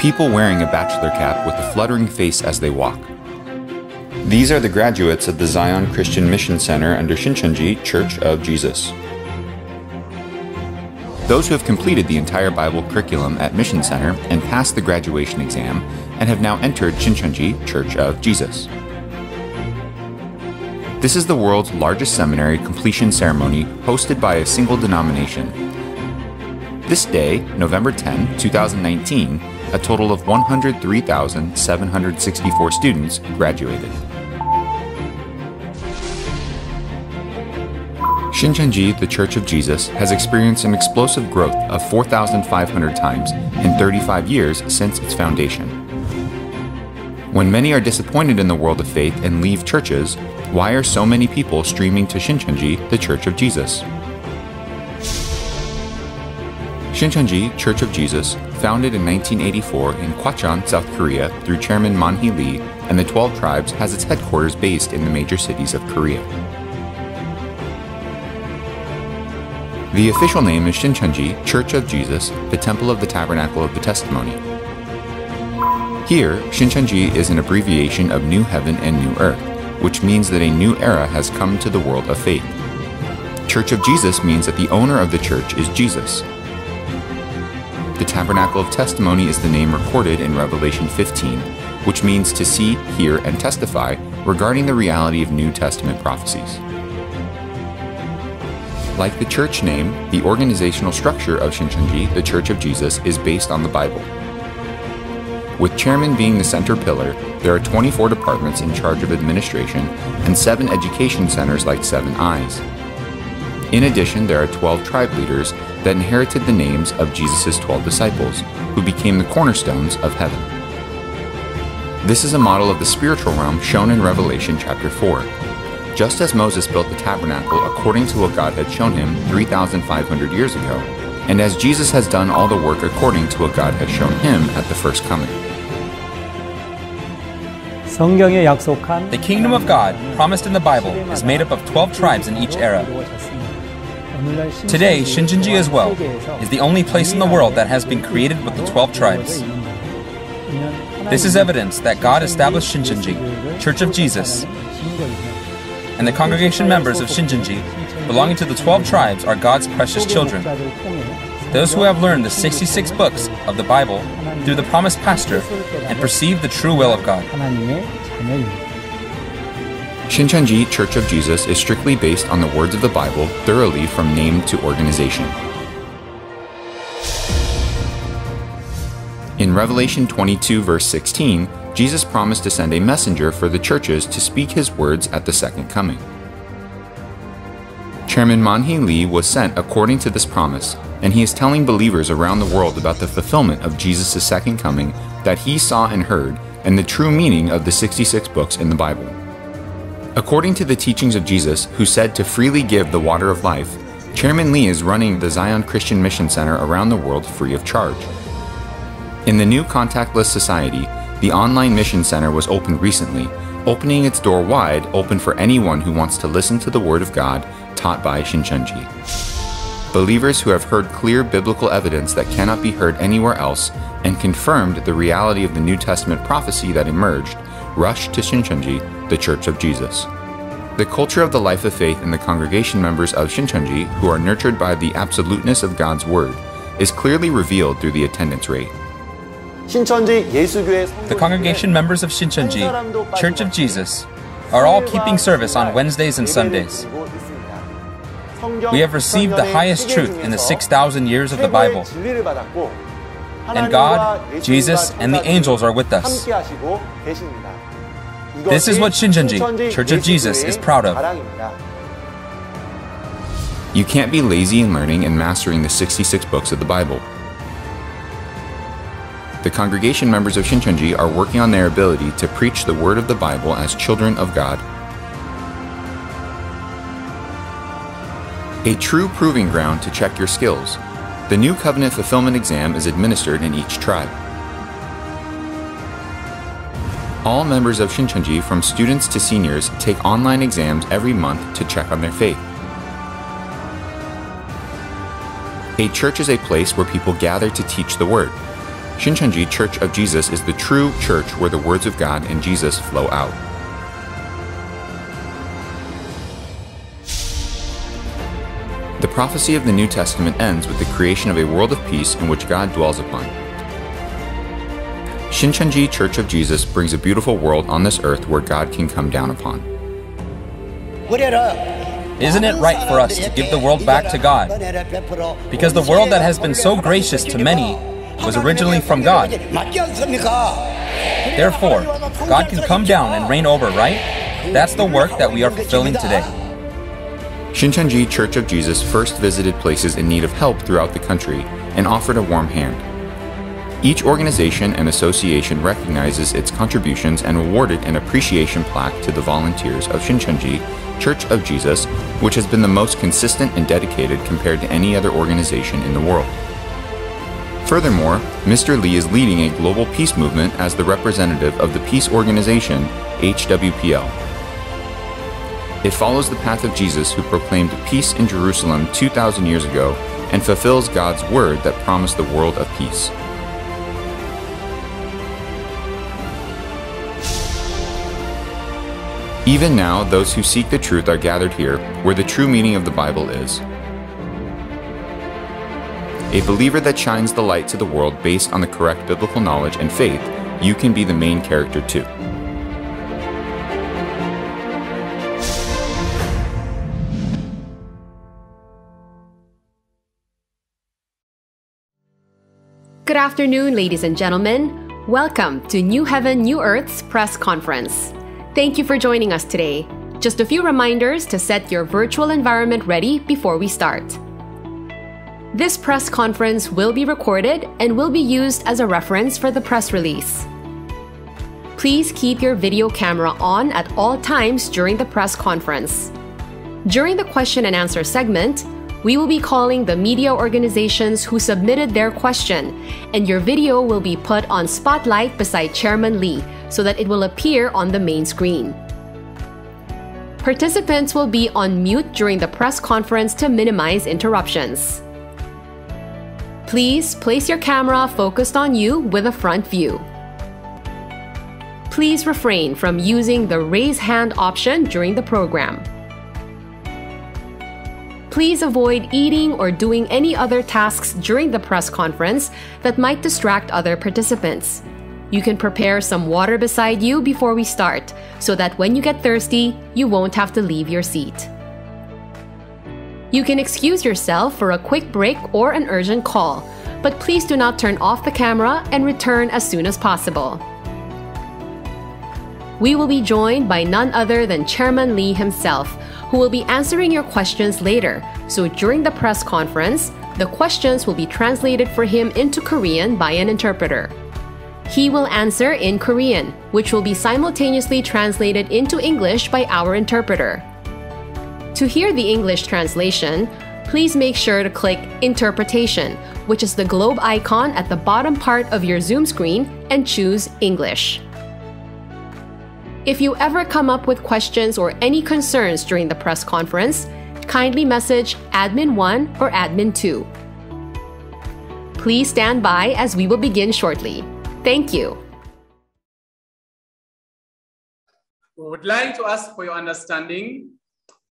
people wearing a bachelor cap with a fluttering face as they walk. These are the graduates of the Zion Christian Mission Center under Shincheonji Church of Jesus. Those who have completed the entire Bible curriculum at Mission Center and passed the graduation exam and have now entered Shincheonji Church of Jesus. This is the world's largest seminary completion ceremony hosted by a single denomination. This day, November 10, 2019, a total of 103,764 students graduated. Shincheonji, the Church of Jesus, has experienced an explosive growth of 4,500 times in 35 years since its foundation. When many are disappointed in the world of faith and leave churches, why are so many people streaming to Shincheonji, the Church of Jesus? Shincheonji Church of Jesus, founded in 1984 in Gwacheon, South Korea through Chairman Man-hee Lee and the 12 Tribes, has its headquarters based in the major cities of Korea. The official name is Shincheonji Church of Jesus, the Temple of the Tabernacle of the Testimony. Here, Shincheonji is an abbreviation of New Heaven and New Earth, which means that a new era has come to the world of faith. Church of Jesus means that the owner of the church is Jesus. The Tabernacle of Testimony is the name recorded in Revelation 15, which means to see, hear, and testify regarding the reality of New Testament prophecies. Like the church name, the organizational structure of Shincheonji, the Church of Jesus, is based on the Bible. With chairman being the center pillar, there are 24 departments in charge of administration and 7 education centers like 7 Eyes. In addition, there are 12 tribe leaders that inherited the names of Jesus' 12 disciples, who became the cornerstones of heaven. This is a model of the spiritual realm shown in Revelation chapter 4. Just as Moses built the tabernacle according to what God had shown him 3,500 years ago, and as Jesus has done all the work according to what God had shown him at the first coming. The kingdom of God, promised in the Bible, is made up of 12 tribes in each era. Today, Shincheonji as well is the only place in the world that has been created with the 12 tribes. This is evidence that God established Shincheonji, Church of Jesus, and the congregation members of Shincheonji, belonging to the 12 tribes, are God's precious children. Those who have learned the 66 books of the Bible through the promised pastor and perceive the true will of God. Shincheonji Church of Jesus is strictly based on the words of the Bible, thoroughly from name to organization. In Revelation 22 verse 16, Jesus promised to send a messenger for the churches to speak his words at the second coming. Chairman Man-hee Lee was sent according to this promise, and he is telling believers around the world about the fulfillment of Jesus' second coming that he saw and heard, and the true meaning of the 66 books in the Bible. According to the teachings of Jesus, who said to freely give the water of life, Chairman Lee is running the Zion Christian Mission Center around the world free of charge. In the new contactless society, the online mission center was opened recently, opening its door wide open for anyone who wants to listen to the Word of God taught by Shincheonji. Believers who have heard clear biblical evidence that cannot be heard anywhere else and confirmed the reality of the New Testament prophecy that emerged, rushed to Shincheonji, the Church of Jesus. The culture of the life of faith in the congregation members of Shincheonji, who are nurtured by the absoluteness of God's Word, is clearly revealed through the attendance rate. The congregation members of Shincheonji, Church of Jesus, are all keeping service on Wednesdays and Sundays. We have received the highest truth in the 6,000 years of the Bible. And God, Jesus, and the angels are with us. This is what Shincheonji, Church of Jesus, is proud of. You can't be lazy in learning and mastering the 66 books of the Bible. The congregation members of Shincheonji are working on their ability to preach the word of the Bible as children of God. A true proving ground to check your skills. The New Covenant Fulfillment Exam is administered in each tribe. All members of Shincheonji, from students to seniors, take online exams every month to check on their faith. A church is a place where people gather to teach the word. Shincheonji Church of Jesus is the true church where the words of God and Jesus flow out. The prophecy of the New Testament ends with the creation of a world of peace in which God dwells upon. Shincheonji Church of Jesus brings a beautiful world on this earth where God can come down upon. Isn't it right for us to give the world back to God? Because the world that has been so gracious to many was originally from God. Therefore, God can come down and reign over, right? That's the work that we are fulfilling today. Shincheonji Church of Jesus first visited places in need of help throughout the country and offered a warm hand. Each organization and association recognizes its contributions and awarded an appreciation plaque to the volunteers of Shincheonji Church of Jesus, which has been the most consistent and dedicated compared to any other organization in the world. Furthermore, Mr. Lee is leading a global peace movement as the representative of the peace organization HWPL. It follows the path of Jesus, who proclaimed peace in Jerusalem 2,000 years ago and fulfills God's word that promised the world of peace. Even now, those who seek the truth are gathered here, where the true meaning of the Bible is. A believer that shines the light to the world based on the correct biblical knowledge and faith, you can be the main character too. Good afternoon, ladies and gentlemen. Welcome to New Heaven, New Earth's press conference. Thank you for joining us today. Just a few reminders to set your virtual environment ready before we start. This press conference will be recorded and will be used as a reference for the press release. Please keep your video camera on at all times during the press conference. During the question and answer segment, we will be calling the media organizations who submitted their question, and your video will be put on spotlight beside Chairman Lee so that it will appear on the main screen. Participants will be on mute during the press conference to minimize interruptions. Please place your camera focused on you with a front view. Please refrain from using the raise hand option during the program. Please avoid eating or doing any other tasks during the press conference that might distract other participants. You can prepare some water beside you before we start, so that when you get thirsty, you won't have to leave your seat. You can excuse yourself for a quick break or an urgent call, but please do not turn off the camera and return as soon as possible. We will be joined by none other than Chairman Lee himself, who will be answering your questions later. So during the press conference, the questions will be translated for him into Korean by an interpreter. He will answer in Korean, which will be simultaneously translated into English by our interpreter. To hear the English translation, please make sure to click Interpretation, which is the globe icon at the bottom part of your Zoom screen, and choose English. If you ever come up with questions or any concerns during the press conference, kindly message Admin 1 or Admin 2. Please stand by as we will begin shortly. Thank you. We would like to ask for your understanding.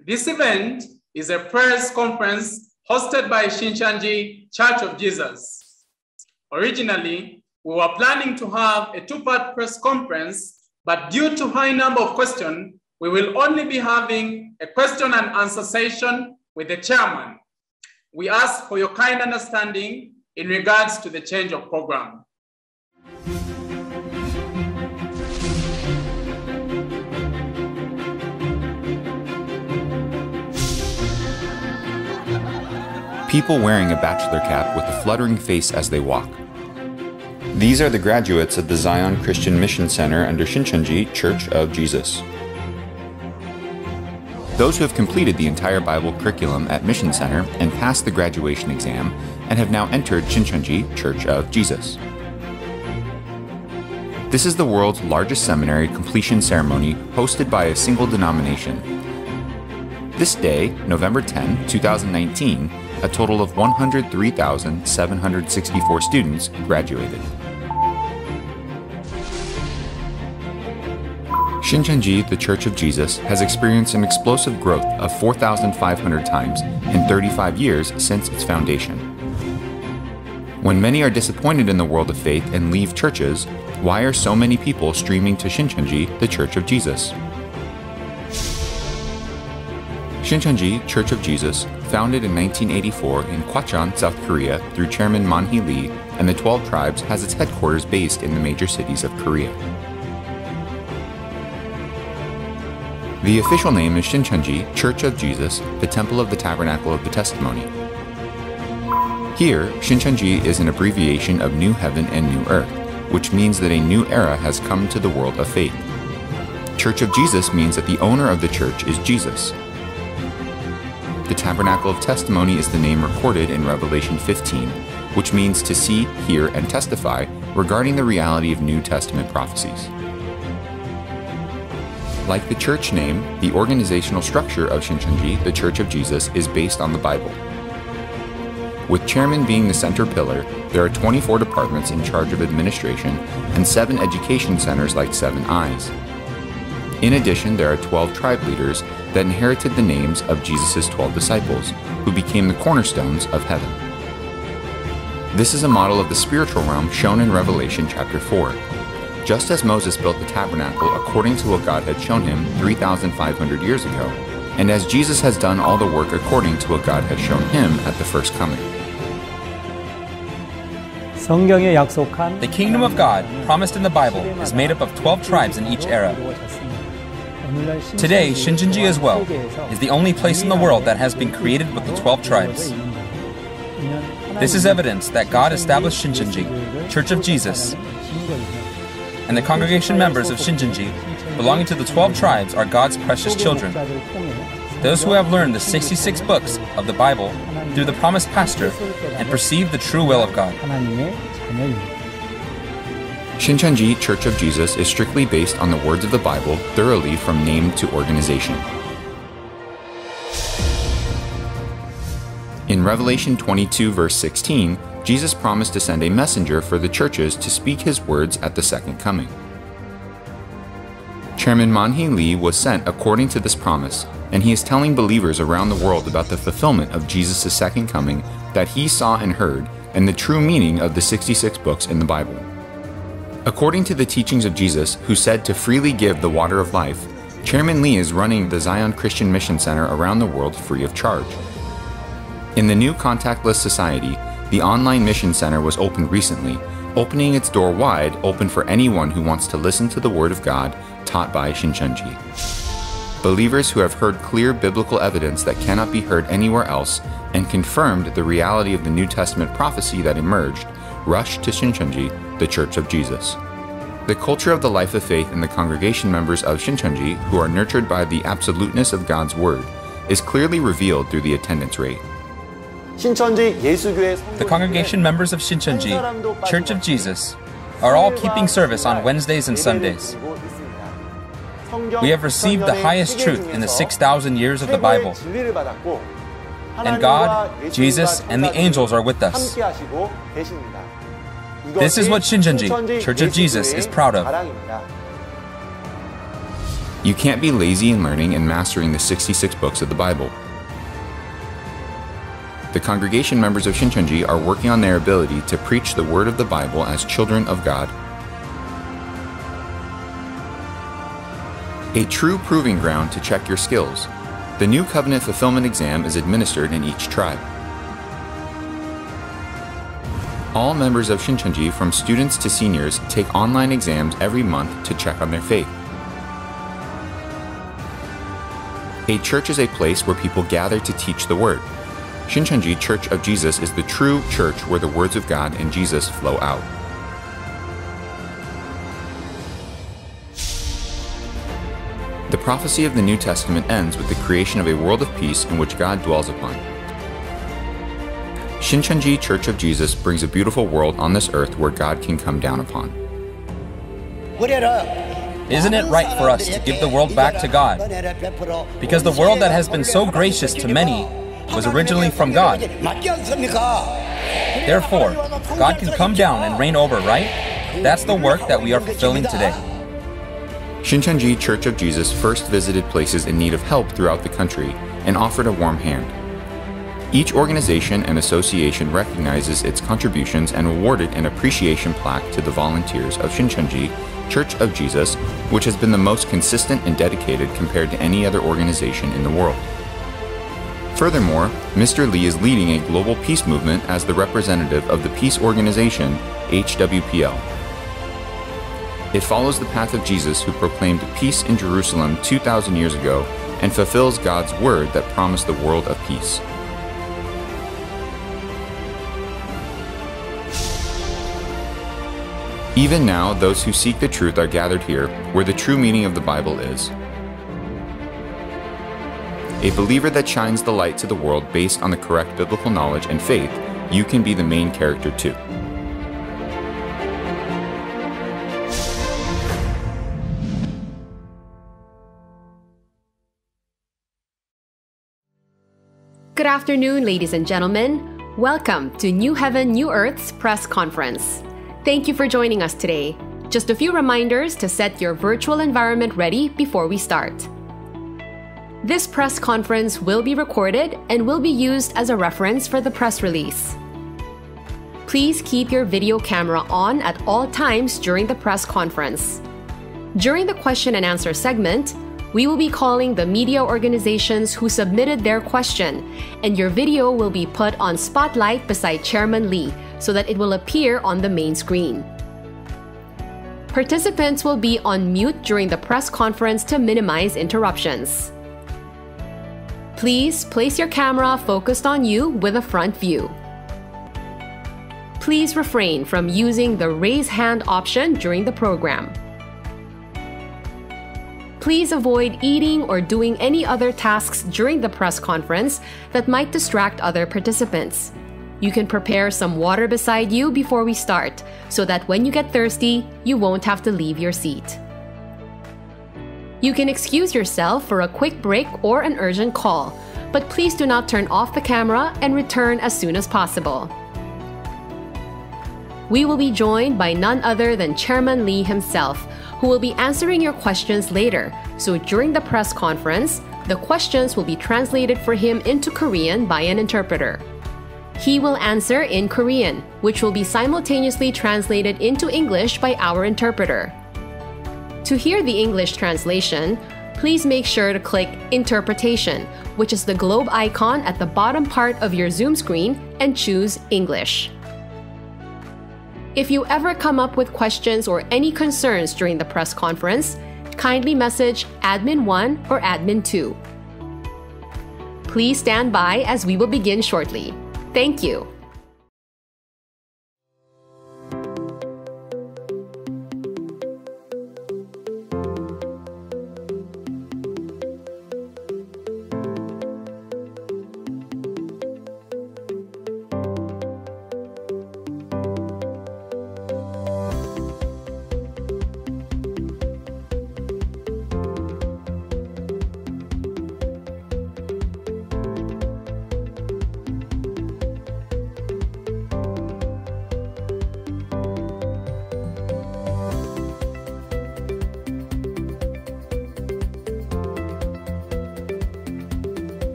This event is a press conference hosted by Shincheonji Church of Jesus. Originally, we were planning to have a two-part press conference, but due to high number of questions, we will only be having a question and answer session with the chairman. We ask for your kind understanding in regards to the change of program. People wearing a bachelor cap with a fluttering face as they walk. These are the graduates of the Zion Christian Mission Center under Shincheonji Church of Jesus. Those who have completed the entire Bible curriculum at Mission Center and passed the graduation exam and have now entered Shincheonji Church of Jesus. This is the world's largest seminary completion ceremony hosted by a single denomination. This day, November 10, 2019, a total of 103,764 students graduated. Shincheonji, the Church of Jesus, has experienced an explosive growth of 4,500 times in 35 years since its foundation. When many are disappointed in the world of faith and leave churches, why are so many people streaming to Shincheonji, the Church of Jesus? Shincheonji Church of Jesus, founded in 1984 in Gwacheon, South Korea through Chairman Man-hee Lee and the 12 Tribes, has its headquarters based in the major cities of Korea. The official name is Shincheonji Church of Jesus, the Temple of the Tabernacle of the Testimony. Here, Shincheonji is an abbreviation of New Heaven and New Earth, which means that a new era has come to the world of faith. Church of Jesus means that the owner of the church is Jesus. The Tabernacle of Testimony is the name recorded in Revelation 15, which means to see, hear, and testify regarding the reality of New Testament prophecies. Like the church name, the organizational structure of Shincheonji, the Church of Jesus, is based on the Bible. With chairman being the center pillar, there are 24 departments in charge of administration and 7 education centers like 7 Eyes. In addition, there are 12 tribe leaders that inherited the names of Jesus' 12 disciples, who became the cornerstones of heaven. This is a model of the spiritual realm shown in Revelation chapter 4. Just as Moses built the tabernacle according to what God had shown him 3,500 years ago, and as Jesus has done all the work according to what God had shown him at the first coming. The kingdom of God, promised in the Bible, is made up of 12 tribes in each era. Today, Shincheonji as well is the only place in the world that has been created with the 12 tribes. This is evidence that God established Shincheonji, Church of Jesus, and the congregation members of Shincheonji, belonging to the 12 tribes, are God's precious children. Those who have learned the 66 books of the Bible through the promised pastor and perceive the true will of God. Shincheonji Church of Jesus is strictly based on the words of the Bible, thoroughly from name to organization. In Revelation 22 verse 16, Jesus promised to send a messenger for the churches to speak his words at the second coming. Chairman Man-hee Lee was sent according to this promise, and he is telling believers around the world about the fulfillment of Jesus' second coming that he saw and heard, and the true meaning of the 66 books in the Bible. According to the teachings of Jesus, who said to freely give the water of life, Chairman Lee is running the Zion Christian Mission Center around the world free of charge. In the new contactless society, the online mission center was opened recently, opening its door wide open for anyone who wants to listen to the Word of God taught by Shincheonji. Believers who have heard clear biblical evidence that cannot be heard anywhere else and confirmed the reality of the New Testament prophecy that emerged, rushed to Shincheonji, the Church of Jesus. The culture of the life of faith in the congregation members of Shincheonji, who are nurtured by the absoluteness of God's Word, is clearly revealed through the attendance rate. The congregation members of Shincheonji, Church of Jesus, are all keeping service on Wednesdays and Sundays. We have received the highest truth in the 6,000 years of the Bible. And God, Jesus, and the angels are with us. This is what Shincheonji, Church of Jesus, is proud of. You can't be lazy in learning and mastering the 66 books of the Bible. The congregation members of Shincheonji are working on their ability to preach the word of the Bible as children of God. A true proving ground to check your skills. The New Covenant Fulfillment exam is administered in each tribe. All members of Shincheonji, from students to seniors, take online exams every month to check on their faith. A church is a place where people gather to teach the word. Shincheonji Church of Jesus is the true church where the words of God and Jesus flow out. The prophecy of the New Testament ends with the creation of a world of peace in which God dwells upon. Shincheonji Church of Jesus brings a beautiful world on this earth where God can come down upon. Isn't it right for us to give the world back to God? Because the world that has been so gracious to many was originally from God. Therefore, God can come down and reign over, right? That's the work that we are fulfilling today. Shincheonji Church of Jesus first visited places in need of help throughout the country and offered a warm hand. Each organization and association recognizes its contributions and awarded an appreciation plaque to the volunteers of Shincheonji Church of Jesus, which has been the most consistent and dedicated compared to any other organization in the world. Furthermore, Mr. Lee is leading a global peace movement as the representative of the peace organization HWPL. It follows the path of Jesus, who proclaimed peace in Jerusalem 2,000 years ago and fulfills God's word that promised the world of peace. Even now, those who seek the truth are gathered here, where the true meaning of the Bible is. A believer that shines the light to the world based on the correct biblical knowledge and faith, you can be the main character too. Good afternoon, ladies and gentlemen. Welcome to New Heaven, New Earth's press conference. Thank you for joining us today. Just a few reminders to set your virtual environment ready before we start. This press conference will be recorded and will be used as a reference for the press release. Please keep your video camera on at all times during the press conference. During the question and answer segment, we will be calling the media organizations who submitted their question, and your video will be put on spotlight beside Chairman Lee so that it will appear on the main screen. Participants will be on mute during the press conference to minimize interruptions. Please place your camera focused on you with a front view. Please refrain from using the raise hand option during the program. Please avoid eating or doing any other tasks during the press conference that might distract other participants. You can prepare some water beside you before we start, so that when you get thirsty, you won't have to leave your seat. You can excuse yourself for a quick break or an urgent call, but please do not turn off the camera and return as soon as possible. We will be joined by none other than Chairman Lee himself, who will be answering your questions later, so during the press conference, the questions will be translated for him into Korean by an interpreter. He will answer in Korean, which will be simultaneously translated into English by our interpreter. To hear the English translation, please make sure to click Interpretation, which is the globe icon at the bottom part of your Zoom screen, and choose English. If you ever come up with questions or any concerns during the press conference, kindly message Admin 1 or Admin 2. Please stand by as we will begin shortly. Thank you.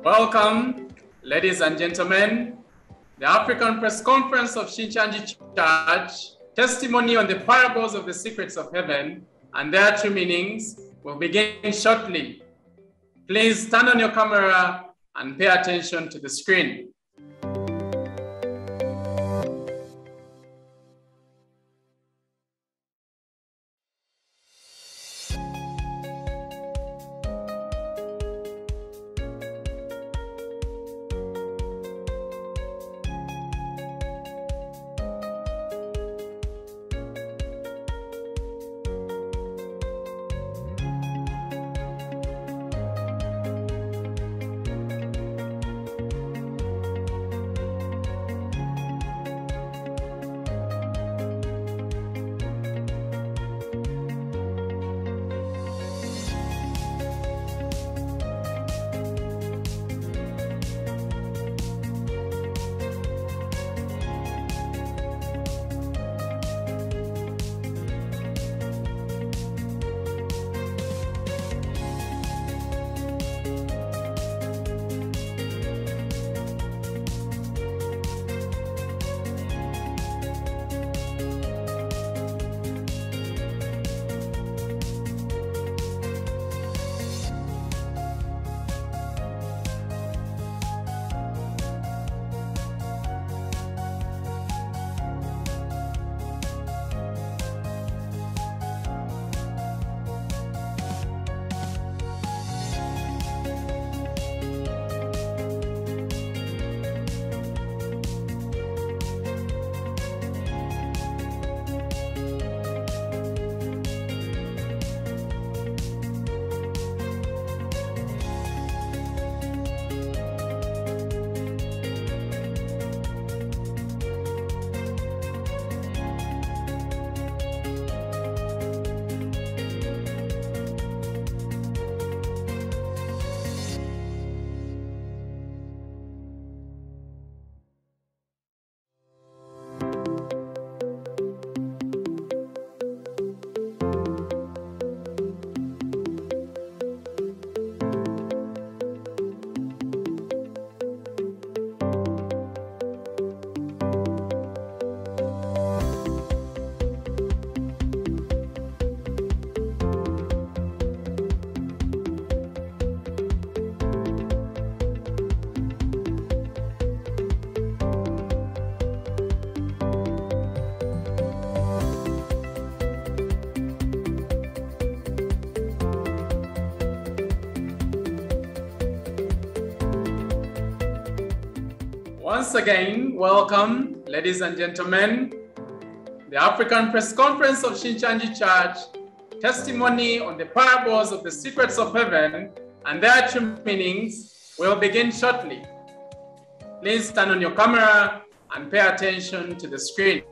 Welcome, ladies and gentlemen. The African Press Conference of Shincheonji Church, Testimony on the Parables of the Secrets of Heaven and Their True Meanings, will begin shortly. Please turn on your camera and pay attention to the screen. Once again, welcome, ladies and gentlemen. The African Press Conference of Shincheonji Church, Testimony on the Parables of the Secrets of Heaven and Their True Meanings, will begin shortly. Please turn on your camera and pay attention to the screen.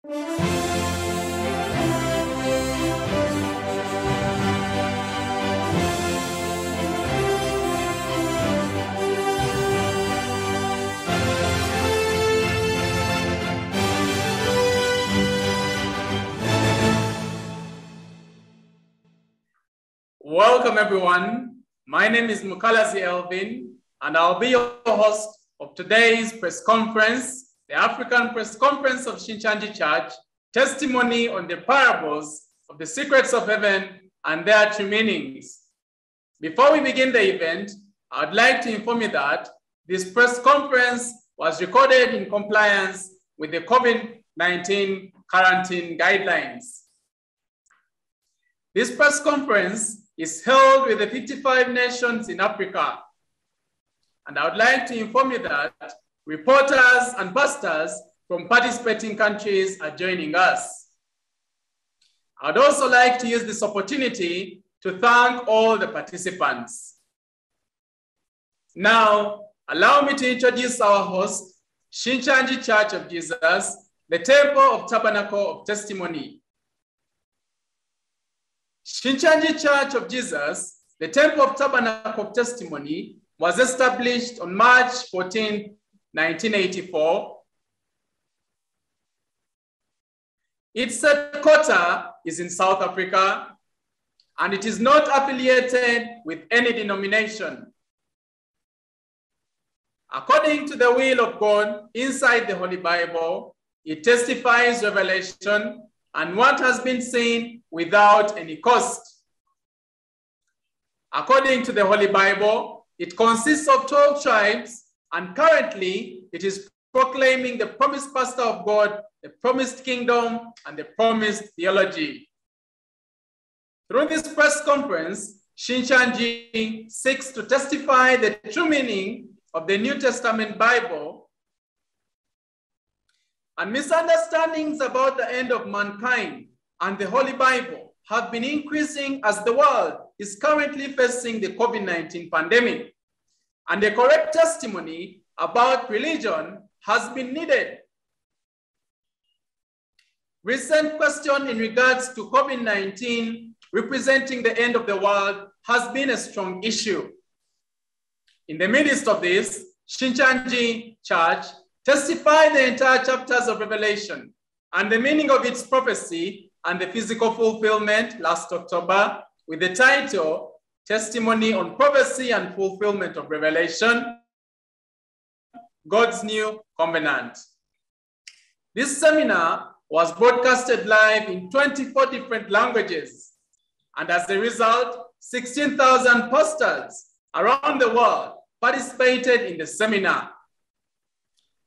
Welcome everyone. My name is Mukalazi Elvin, and I'll be your host of today's press conference, the African Press Conference of Shincheonji Church, Testimony on the Parables of the Secrets of Heaven and Their True Meanings. Before we begin the event, I'd like to inform you that this press conference was recorded in compliance with the COVID-19 quarantine guidelines. This press conference is held with the 55 nations in Africa. And I would like to inform you that reporters and pastors from participating countries are joining us. I'd also like to use this opportunity to thank all the participants. Now, allow me to introduce our host, Shincheonji Church of Jesus, the Temple of Tabernacle of Testimony. Shincheonji Church of Jesus, the Temple of Tabernacle of Testimony, was established on March 14, 1984. Its headquarters is in South Africa, and it is not affiliated with any denomination. According to the will of God inside the Holy Bible, it testifies revelation and what has been seen without any cost. According to the Holy Bible, it consists of 12 tribes, and currently it is proclaiming the promised pastor of God, the promised kingdom, and the promised theology. Through this press conference, Shincheonji seeks to testify the true meaning of the New Testament Bible, and misunderstandings about the end of mankind and the Holy Bible have been increasing as the world is currently facing the COVID-19 pandemic. And a correct testimony about religion has been needed. Recent question in regards to COVID-19 representing the end of the world has been a strong issue. In the midst of this, Shincheonji Church testified the entire chapters of Revelation and the meaning of its prophecy and the physical fulfillment last October with the title, Testimony on Prophecy and Fulfillment of Revelation, God's New Covenant. This seminar was broadcasted live in 24 different languages, and as a result, 16,000 pastors around the world participated in the seminar.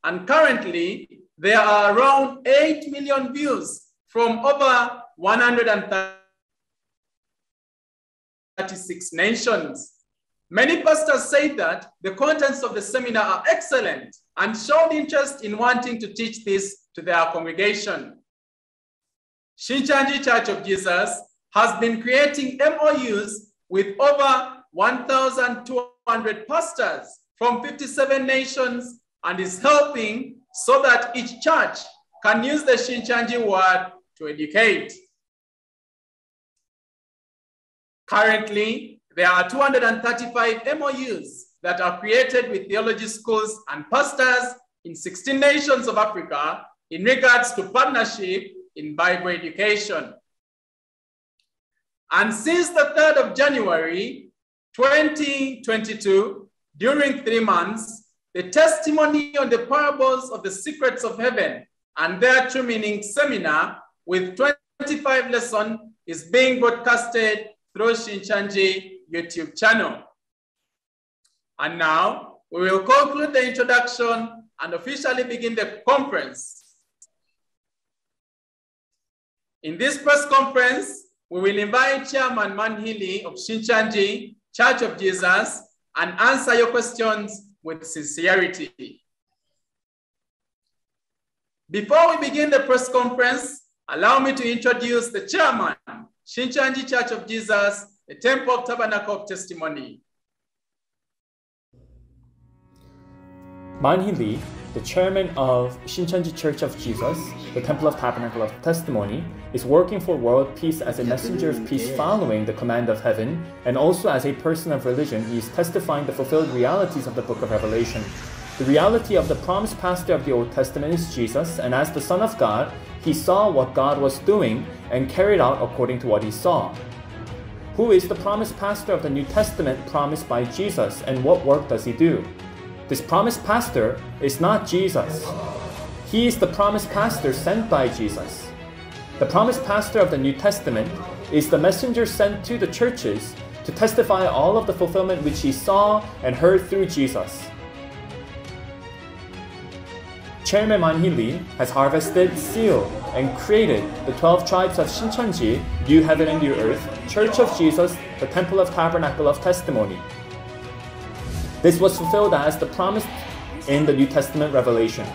And currently, there are around 8 million views from over 136 nations. Many pastors say that the contents of the seminar are excellent and showed interest in wanting to teach this to their congregation. Shincheonji Church of Jesus has been creating MOUs with over 1,200 pastors from 57 nations and is helping so that each church can use the Shincheonji word to educate. Currently, there are 235 MOUs that are created with theology schools and pastors in 16 nations of Africa in regards to partnership in Bible education. And since the 3rd of January, 2022, during 3 months, the Testimony on the Parables of the Secrets of Heaven and Their True Meaning seminar with 25 lessons is being broadcasted through Shincheonji YouTube channel. And now we will conclude the introduction and officially begin the conference. In this press conference, we will invite Chairman Manhili of Shincheonji Church of Jesus and answer your questions with sincerity. Before we begin the press conference, allow me to introduce the chairman, Shincheonji Church of Jesus, the Temple of Tabernacle of Testimony. Manhili the chairman of Shincheonji Church of Jesus, the Temple of Tabernacle of Testimony, is working for world peace as a messenger of peace following the command of heaven, and also as a person of religion, he is testifying the fulfilled realities of the book of Revelation. The reality of the promised pastor of the Old Testament is Jesus, and as the Son of God, he saw what God was doing and carried out according to what he saw. Who is the promised pastor of the New Testament promised by Jesus, and what work does he do? This promised pastor is not Jesus. He is the promised pastor sent by Jesus. The promised pastor of the New Testament is the messenger sent to the churches to testify all of the fulfillment which he saw and heard through Jesus. Chairman Man-hee Lee has harvested, sealed, and created the 12 tribes of Shincheonji, New Heaven and New Earth, Church of Jesus, the Temple of Tabernacle of Testimony. This was fulfilled as the promise in the New Testament revelation.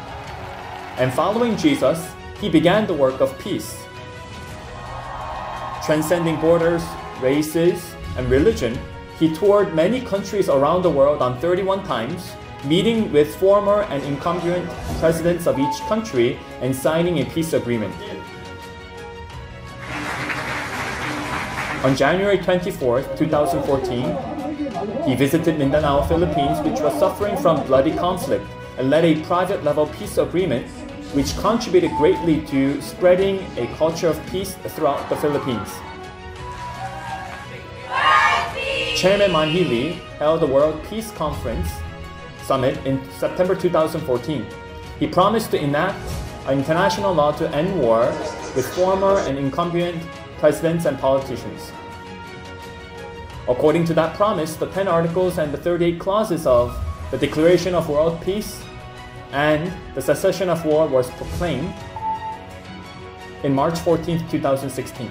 And following Jesus, he began the work of peace. Transcending borders, races, and religion, he toured many countries around the world on 31 times, meeting with former and incumbent presidents of each country and signing a peace agreement. On January 24, 2014, he visited Mindanao, Philippines, which was suffering from bloody conflict, and led a private-level peace agreement which contributed greatly to spreading a culture of peace throughout the Philippines. Chairman Man-hee Lee held the World Peace Conference Summit in September 2014. He promised to enact an international law to end war with former and incumbent presidents and politicians. According to that promise, the 10 articles and the 38 clauses of the Declaration of World Peace and the cessation of war was proclaimed in March 14, 2016.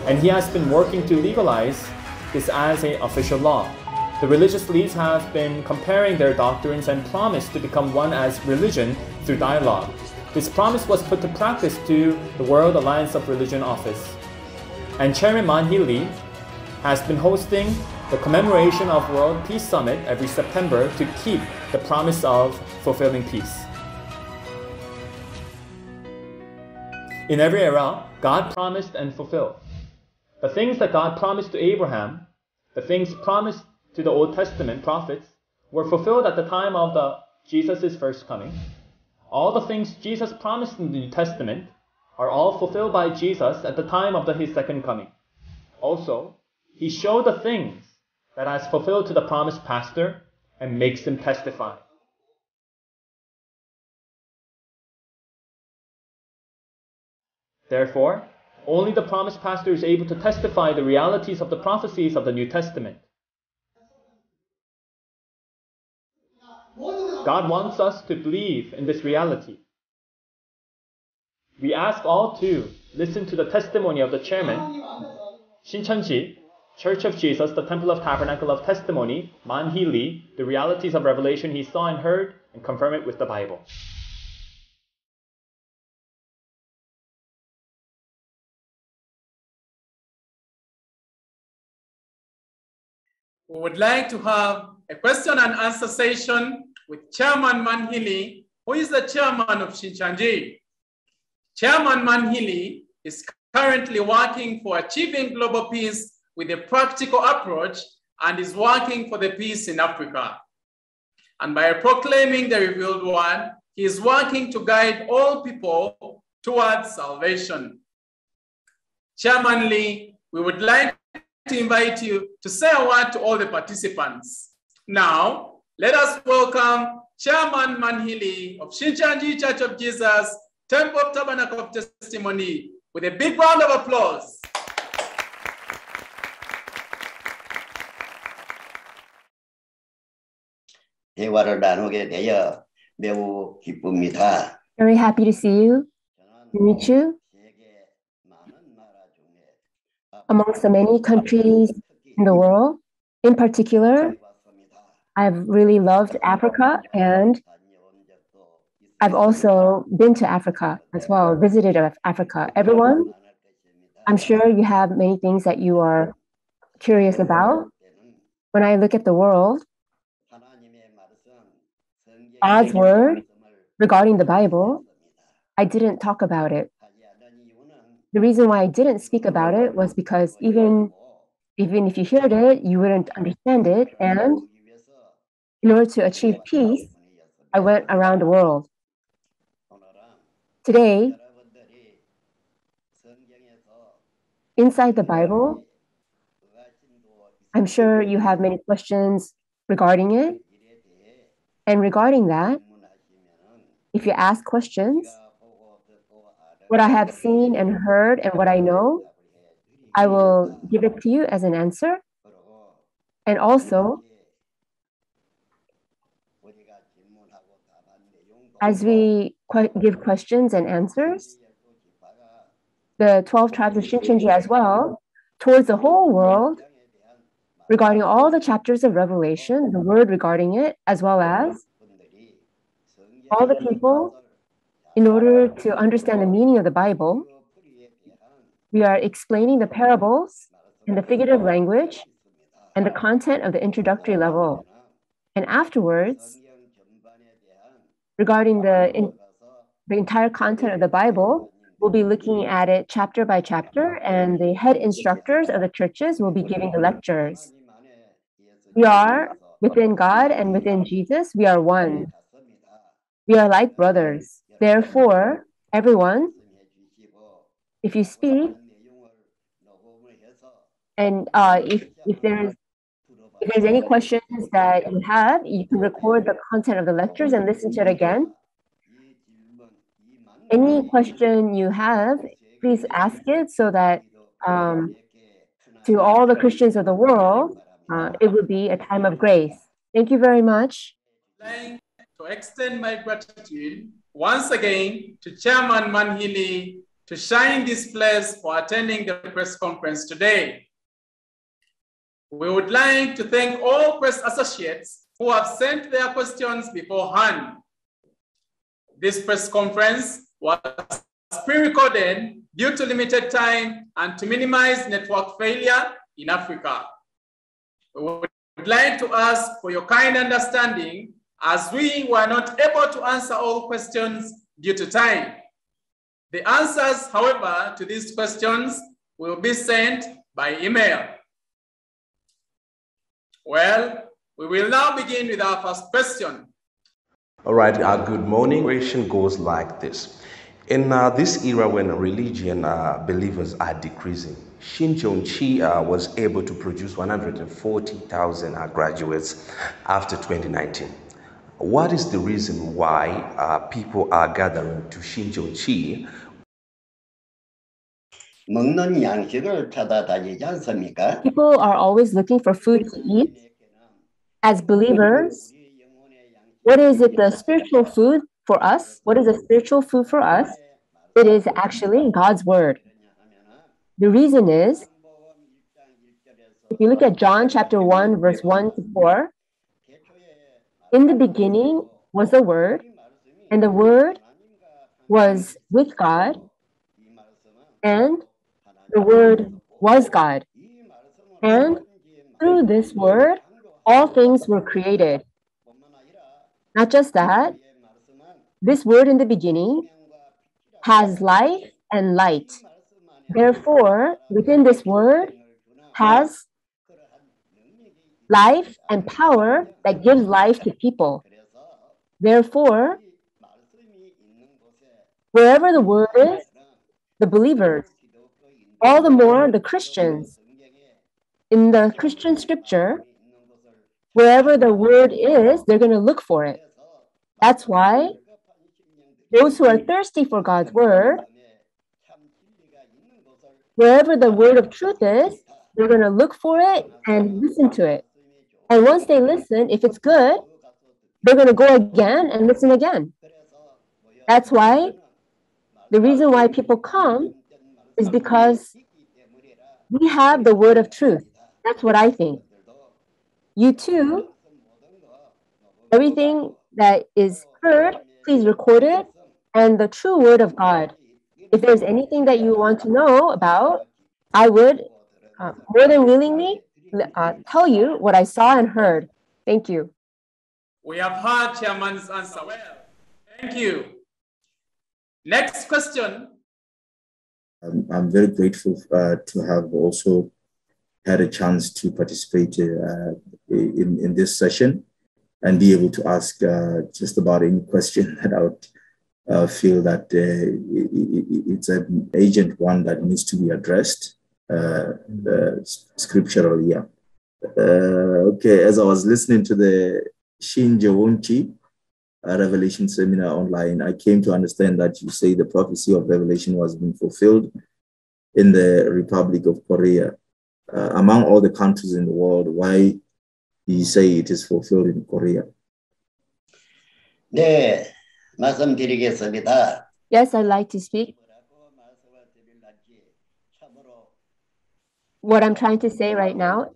And he has been working to legalize this as an official law. The religious leaders have been comparing their doctrines and promised to become one as religion through dialogue. This promise was put to practice to the World Alliance of Religion office. And Chairman Man-hee Lee has been hosting the commemoration of World Peace Summit every September to keep the promise of fulfilling peace. In every era, God promised and fulfilled. The things that God promised to Abraham, the things promised to the Old Testament prophets, were fulfilled at the time of Jesus' first coming. All the things Jesus promised in the New Testament are all fulfilled by Jesus at the time of his second coming. Also, he showed the things that has fulfilled to the promised pastor and makes him testify. Therefore, only the promised pastor is able to testify the realities of the prophecies of the New Testament. God wants us to believe in this reality. We ask all to listen to the testimony of the chairman, Shincheonji Church of Jesus, the Temple of Tabernacle of Testimony, Man-hee Lee, the realities of revelation he saw and heard, and confirm it with the Bible. We would like to have a question and answer session with Chairman Man-hee Lee, who is the chairman of Shincheonji. Chairman Man-hee Lee is currently working for achieving global peace with a practical approach and is working for the peace in Africa. And by proclaiming the revealed word, he is working to guide all people towards salvation. Chairman Lee, we would like to invite you to say a word to all the participants. Now, let us welcome Chairman Man-hee Lee of Shincheonji Church of Jesus, Temple of Tabernacle of Testimony, with a big round of applause. 대화를 나누게 되어 매우 기쁩니다. Very happy to see you, to meet you. Amongst the many countries in the world, in particular, I've really loved Africa, and I've also been to Africa as well, visited Africa. Everyone, I'm sure you have many things that you are curious about. When I look at the world, God's word regarding the Bible, I didn't talk about it. The reason why I didn't speak about it was because even if you heard it, you wouldn't understand it. And in order to achieve peace, I went around the world. Today, inside the Bible, I'm sure you have many questions regarding it. And regarding that, if you ask questions, what I have seen and heard and what I know, I will give it to you as an answer. And also, as we give questions and answers, the 12 tribes of Shincheonji as well, towards the whole world, regarding all the chapters of Revelation, the word regarding it, as well as all the people, in order to understand the meaning of the Bible, we are explaining the parables and the figurative language and the content of the introductory level. And afterwards, regarding the entire content of the Bible, we'll be looking at it chapter by chapter, and the head instructors of the churches will be giving the lectures. We are within God and within Jesus, we are one. We are like brothers. Therefore, everyone, if you speak, and if there's any questions that you have, you can record the content of the lectures and listen to it again. Any question you have, please ask it so that to all the Christians of the world, it will be a time of grace. Thank you very much. I'd like to extend my gratitude once again to Chairman Manhili to shine this place for attending the press conference today. We would like to thank all press associates who have sent their questions beforehand. This press conference was pre-recorded due to limited time and to minimize network failure in Africa. We would like to ask for your kind understanding as we were not able to answer all questions due to time. The answers, however, to these questions will be sent by email. Well, we will now begin with our first question. All right, good morning. Question goes like this. In this era when religion believers are decreasing, Shincheonji was able to produce 140,000 graduates after 2019. What is the reason why people are gathering to Shincheonji? People are always looking for food to eat. As believers, what is it, the spiritual food for us? What is the spiritual food for us? It is actually God's word. The reason is, if you look at John chapter 1, verse 1 to 4, in the beginning was the Word, and the Word was with God, and the Word was God. And through this Word, all things were created. Not just that, this Word in the beginning has life and light. Therefore, within this Word has life and power that gives life to people. Therefore, wherever the Word is, the believers, all the more the Christians, in the Christian scripture, wherever the Word is, they're going to look for it. That's why those who are thirsty for God's Word, wherever the Word of truth is, they're going to look for it and listen to it. And once they listen, if it's good, they're going to go again and listen again. That's why the reason why people come is because we have the word of truth. That's what I think. You too, everything that is heard, please record it, and the true word of God. If there's anything that you want to know about, I would more than willingly tell you what I saw and heard. Thank you. We have heard Chairman's answer well. Thank you. Next question. I'm very grateful to have also had a chance to participate in this session and be able to ask just about any question that I would feel that it's an urgent one that needs to be addressed scripturally. Yeah. Okay, as I was listening to the Shincheonji Revelation seminar online, I came to understand that you say the prophecy of Revelation was being fulfilled in the Republic of Korea. Among all the countries in the world, why do you say it is fulfilled in Korea? 네, 말씀드리겠습니다. Yes, I'd like to speak. What I'm trying to say right now,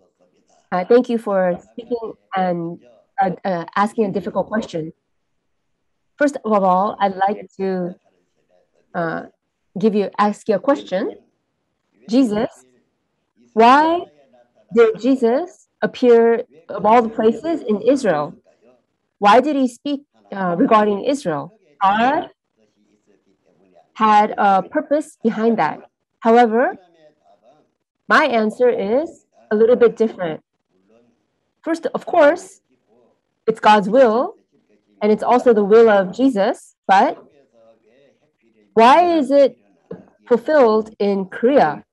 thank you for speaking and asking a difficult question. First of all, I'd like to ask you a question. Jesus, why did Jesus appear of all the places in Israel? Why did he speak regarding Israel? God had a purpose behind that. However, my answer is a little bit different. First, of course, it's God's will, and it's also the will of Jesus, but why is it fulfilled in Korea?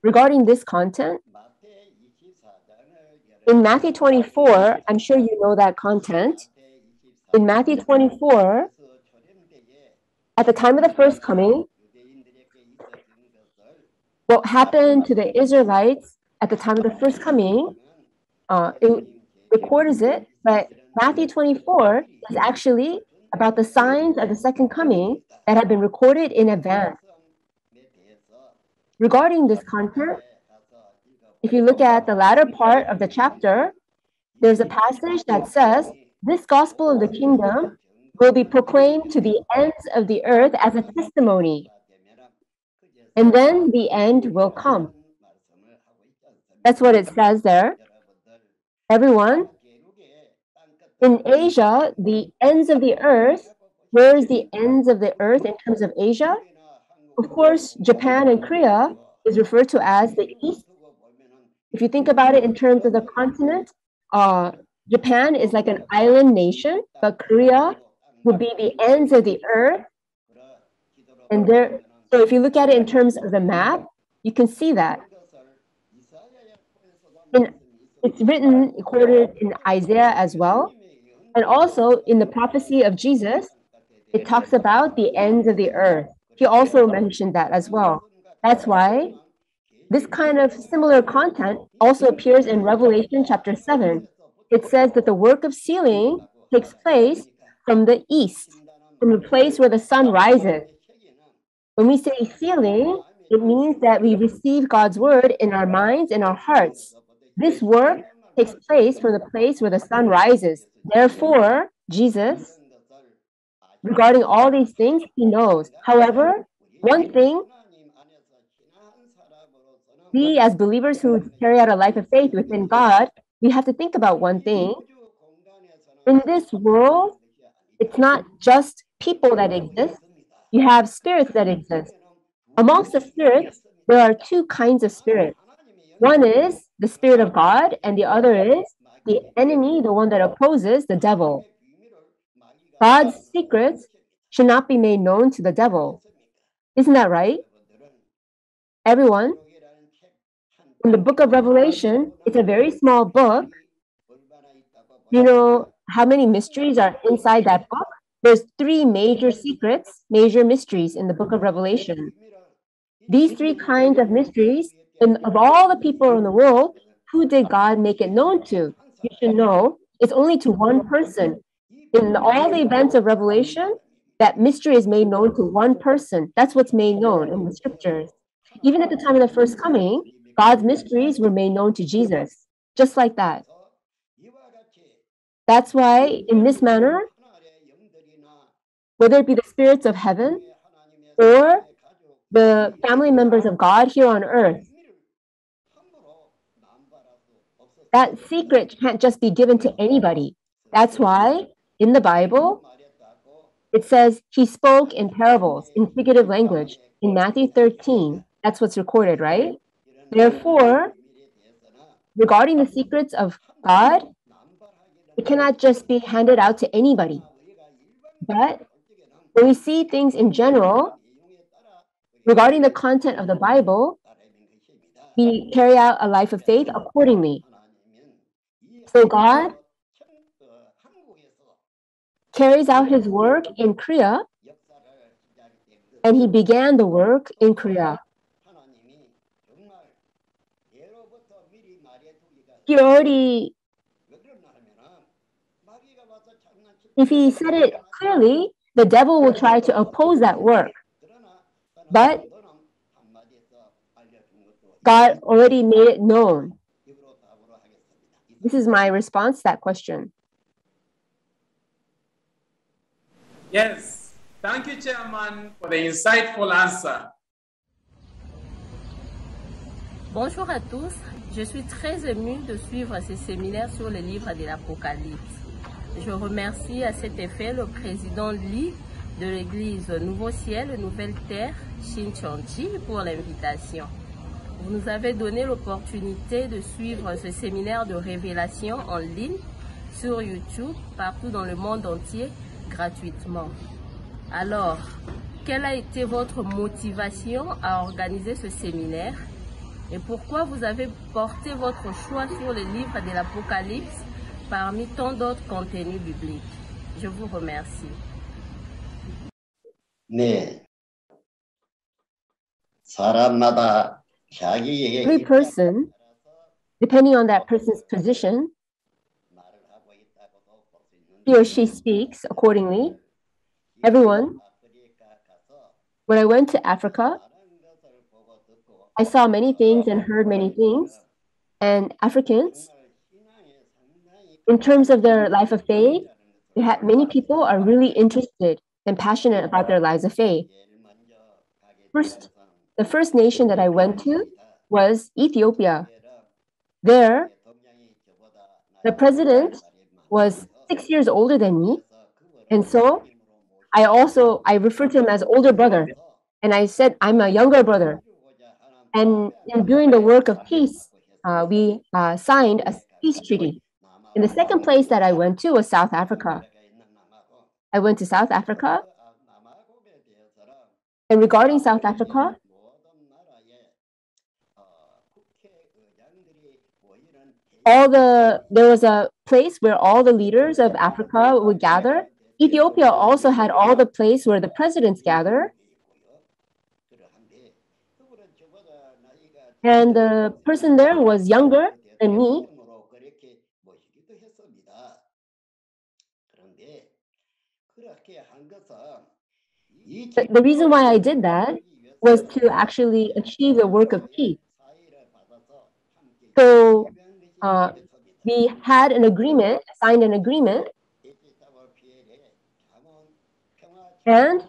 Regarding this content, in Matthew 24, I'm sure you know that content. In Matthew 24, at the time of the first coming, what happened to the Israelites at the time of the first coming, it records it, but Matthew 24 is actually about the signs of the second coming that have been recorded in advance. Regarding this content, if you look at the latter part of the chapter, there's a passage that says, this gospel of the kingdom will be proclaimed to the ends of the earth as a testimony, and then the end will come. That's what it says there. Everyone, in Asia, the ends of the earth, where is the ends of the earth in terms of Asia? Of course, Japan and Korea is referred to as the East. If you think about it in terms of the continent, Japan is like an island nation, but Korea would be the ends of the earth. And there, so if you look at it in terms of the map, you can see that. It's written, quoted in Isaiah as well. And also in the prophecy of Jesus, it talks about the ends of the earth. He also mentioned that as well. That's why this kind of similar content also appears in Revelation chapter 7. It says that the work of sealing takes place from the east, from the place where the sun rises. When we say sealing, it means that we receive God's word in our minds and our hearts. This work takes place from the place where the sun rises. Therefore, Jesus, regarding all these things, he knows. However, one thing, we as believers who carry out a life of faith within God, we have to think about one thing. In this world, it's not just people that exist. You have spirits that exist. Amongst the spirits, there are two kinds of spirits. One is the spirit of God, and the other is the enemy, the one that opposes the devil. God's secrets should not be made known to the devil. Isn't that right? Everyone, in the book of Revelation, it's a very small book. You know how many mysteries are inside that book? There's 3 major secrets, major mysteries in the book of Revelation. These 3 kinds of mysteries, and of all the people in the world, who did God make it known to? You should know it's only to one person. In all the events of Revelation, that mystery is made known to one person. That's what's made known in the scriptures. Even at the time of the first coming, God's mysteries were made known to Jesus, just like that. That's why, in this manner, whether it be the spirits of heaven or the family members of God here on earth, that secret can't just be given to anybody. That's why in the Bible, it says he spoke in parables, in figurative language. In Matthew 13, that's what's recorded, right? Therefore, regarding the secrets of God, it cannot just be handed out to anybody. But when we see things in general, regarding the content of the Bible, we carry out a life of faith accordingly. So God carries out his work in Korea, and he began the work in Korea. He already, if he said it clearly, the devil will try to oppose that work. But God already made it known. This is my response to that question. Yes, thank you, Chairman, for the insightful answer. Bonjour à tous, je suis très émue de suivre ces séminaires sur le livre de l'Apocalypse. Je remercie à cet effet le président Lee de l'église Nouveau Ciel, Nouvelle Terre, Shincheonji, pour l'invitation. Vous nous avez donné l'opportunité de suivre ce séminaire de révélation en ligne sur YouTube, partout dans le monde entier, gratuitement. Alors, quelle a été votre motivation à organiser ce séminaire et pourquoi vous avez porté votre choix sur le livre de l'Apocalypse parmi tant d'autres contenus bibliques? Je vous remercie. 네. 사람마다 Every person, depending on that person's position, he or she speaks accordingly. Everyone. When I went to Africa, I saw many things and heard many things. And Africans, in terms of their life of faith, many people are really interested and passionate about their lives of faith. The first nation that I went to was Ethiopia. There, the president was 6 years older than me. And so I referred to him as older brother. And I said, I'm a younger brother. And in doing the work of peace, we signed a peace treaty. And the second place that I went to was South Africa. I went to South Africa. And regarding South Africa, there was a place where all the leaders of Africa would gather. Ethiopia also had all the place where the presidents gather. And the person there was younger than me. The reason why I did that was to actually achieve the work of peace. So we had an agreement, signed an agreement, and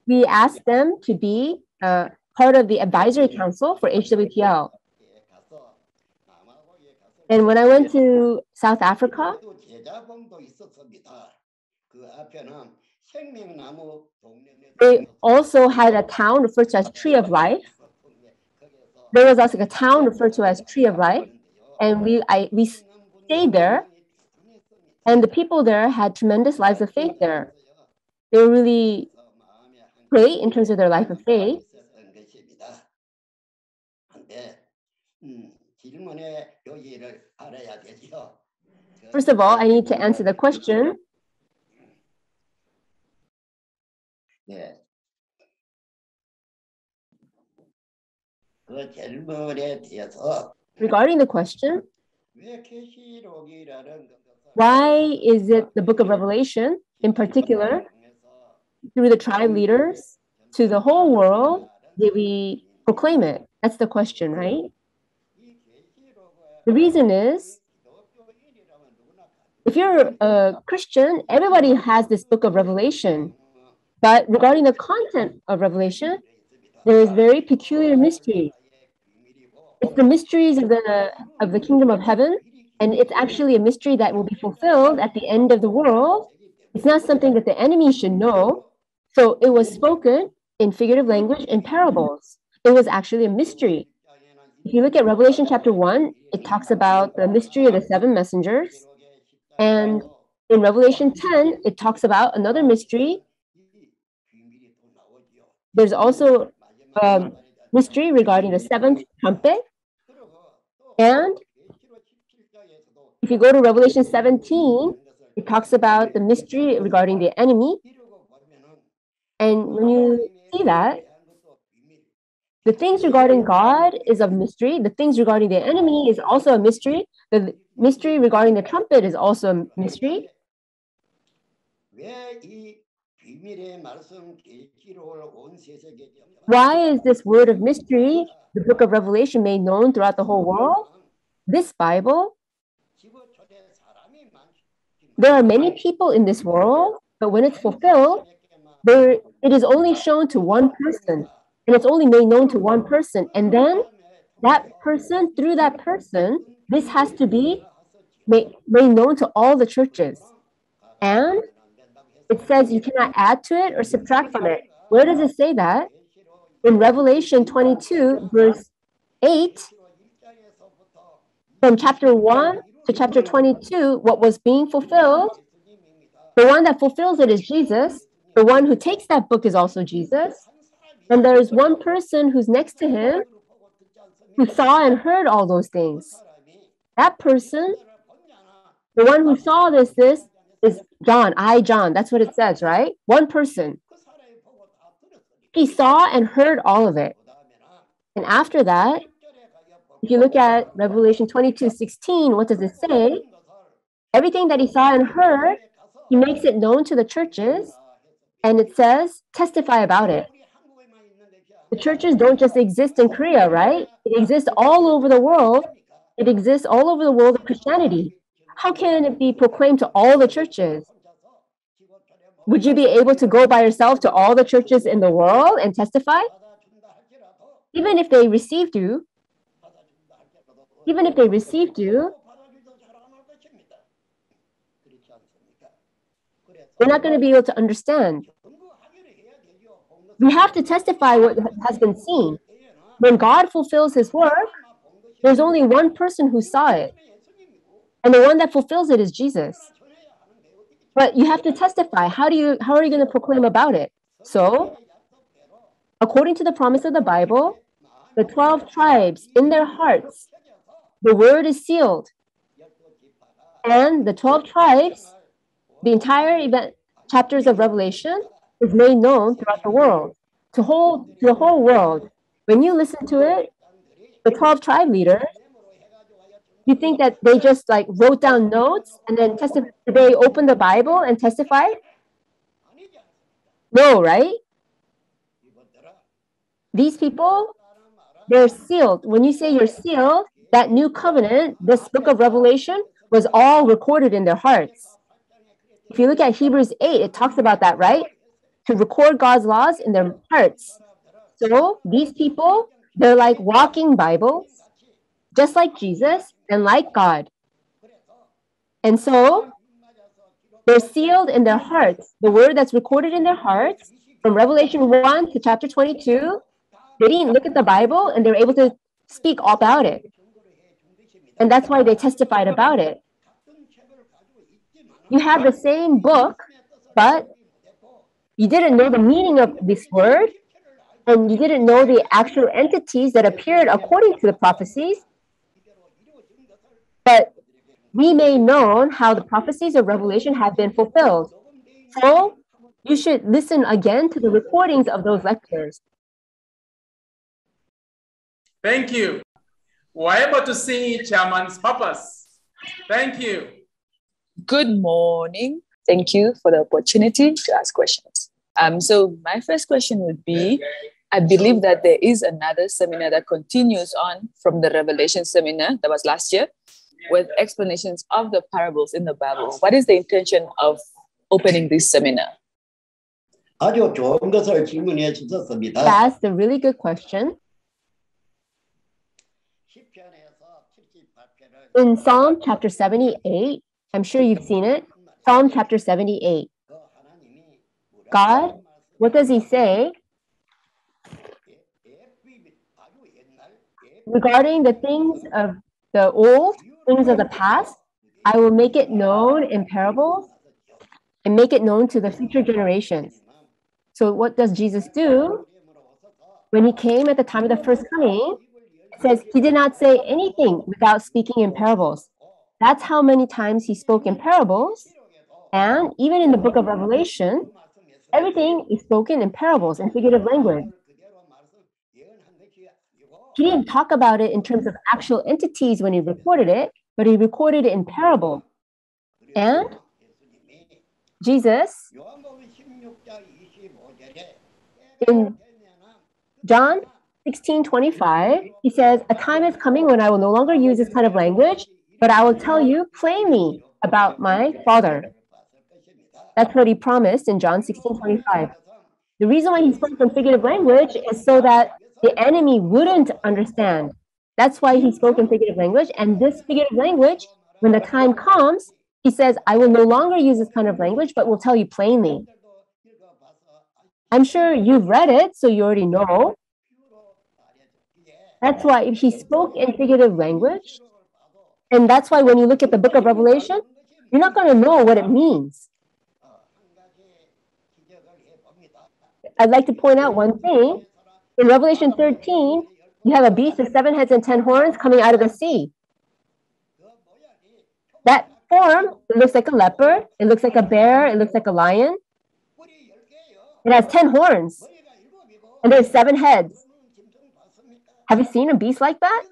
we asked them to be part of the advisory council for HWPL. And when I went to South Africa, they also had a town referred to as Tree of Life. There was also a town referred to as Tree of Life. And we stayed there. And the people there had tremendous lives of faith there. They were really great in terms of their life of faith. First of all, I need to answer the question. Regarding the question, why is it the book of Revelation, in particular, through the tribe leaders, to the whole world, did we proclaim it? That's the question, right? The reason is, if you're a Christian, everybody has this book of Revelation. But regarding the content of Revelation, there is very peculiar mystery. It's the mysteries of the kingdom of heaven And it's actually a mystery that will be fulfilled at the end of the world. It's not something that the enemy should know. So it was spoken in figurative language in parables. It was actually a mystery. If you look at Revelation chapter 1, it talks about the mystery of the seven messengers. And in Revelation 10, it talks about another mystery. There's also a mystery regarding the seventh trumpet. And if you go to Revelation 17, it talks about the mystery regarding the enemy. And when you see that, the things regarding God is a mystery. The things regarding the enemy is also a mystery. The mystery regarding the trumpet is also a mystery. Why is this word of mystery, the book of Revelation, made known throughout the whole world? This Bible, there are many people in this world, but when it's fulfilled, it is only shown to one person, and it's only made known to one person. And then that person, through that person, this has to be made known to all the churches. And it says you cannot add to it or subtract from it. Where does it say that? In Revelation 22, verse 8, from chapter 1 to chapter 22, what was being fulfilled, the one that fulfills it is Jesus. The one who takes that book is also Jesus. And there is one person who's next to him who saw and heard all those things. That person, the one who saw this is John, John. That's what it says, right? One person. He saw and heard all of it. And after that, if you look at Revelation 22:16, what does it say? Everything that he saw and heard, he makes it known to the churches, and it says, testify about it. The churches don't just exist in Korea, right? It exists all over the world. It exists all over the world of Christianity. How can it be proclaimed to all the churches? Would you be able to go by yourself to all the churches in the world and testify? Even if they received you, they're not going to be able to understand. We have to testify what has been seen. When God fulfills his work, there's only one person who saw it. And the one that fulfills it is Jesus. But you have to testify. How are you going to proclaim about it? So, according to the promise of the Bible, the 12 tribes in their hearts, the word is sealed. And the 12 tribes, the entire chapters of Revelation is made known throughout the world, to the whole world. When you listen to it, the 12 tribe leaders, you think that they just like wrote down notes and then they open the Bible and testify? No, right? These people, they're sealed. When you say you're sealed, that new covenant, this book of Revelation, was all recorded in their hearts. If you look at Hebrews 8, it talks about that, right? To record God's laws in their hearts. So these people, they're like walking Bibles, just like Jesus and like God. And so they're sealed in their hearts. The word that's recorded in their hearts, from Revelation 1 to chapter 22, they didn't look at the Bible and they were able to speak all about it. And that's why they testified about it. You have the same book, but you didn't know the meaning of this word, and you didn't know the actual entities that appeared according to the prophecies. But we made known how the prophecies of Revelation have been fulfilled. So you should listen again to the recordings of those lectures. Thank you. We're able to see Chairman's purpose. Thank you. Good morning. Thank you for the opportunity to ask questions. So my first question would be, I believe that there is another seminar that continues on from the Revelation seminar that was last year with explanations of the parables in the Bible. What is the intention of opening this seminar? That's a really good question. In Psalm chapter 78, I'm sure you've seen it. Psalm chapter 78. God, what does he say regarding the things of the old, things of the past? I will make it known in parables and make it known to the future generations. So what does Jesus do? When he came at the time of the first coming, it says he did not say anything without speaking in parables. That's how many times he spoke in parables. And even in the book of Revelation, everything is spoken in parables and figurative language. He didn't talk about it in terms of actual entities when he recorded it, but he recorded it in parable. And Jesus, in John 16:25, he says, a time is coming when I will no longer use this kind of language, but I will tell you plainly about my Father. That's what he promised in John 16:25. The reason why he spoke in figurative language is so that the enemy wouldn't understand. That's why he spoke in figurative language. And this figurative language, when the time comes, he says, I will no longer use this kind of language, but will tell you plainly. I'm sure you've read it, so you already know. That's why if he spoke in figurative language, and that's why when you look at the book of Revelation, you're not going to know what it means. I'd like to point out one thing. In Revelation 13, you have a beast with 7 heads and 10 horns coming out of the sea. That form, it looks like a leopard, it looks like a bear, it looks like a lion. It has 10 horns, and there's 7 heads. Have you seen a beast like that?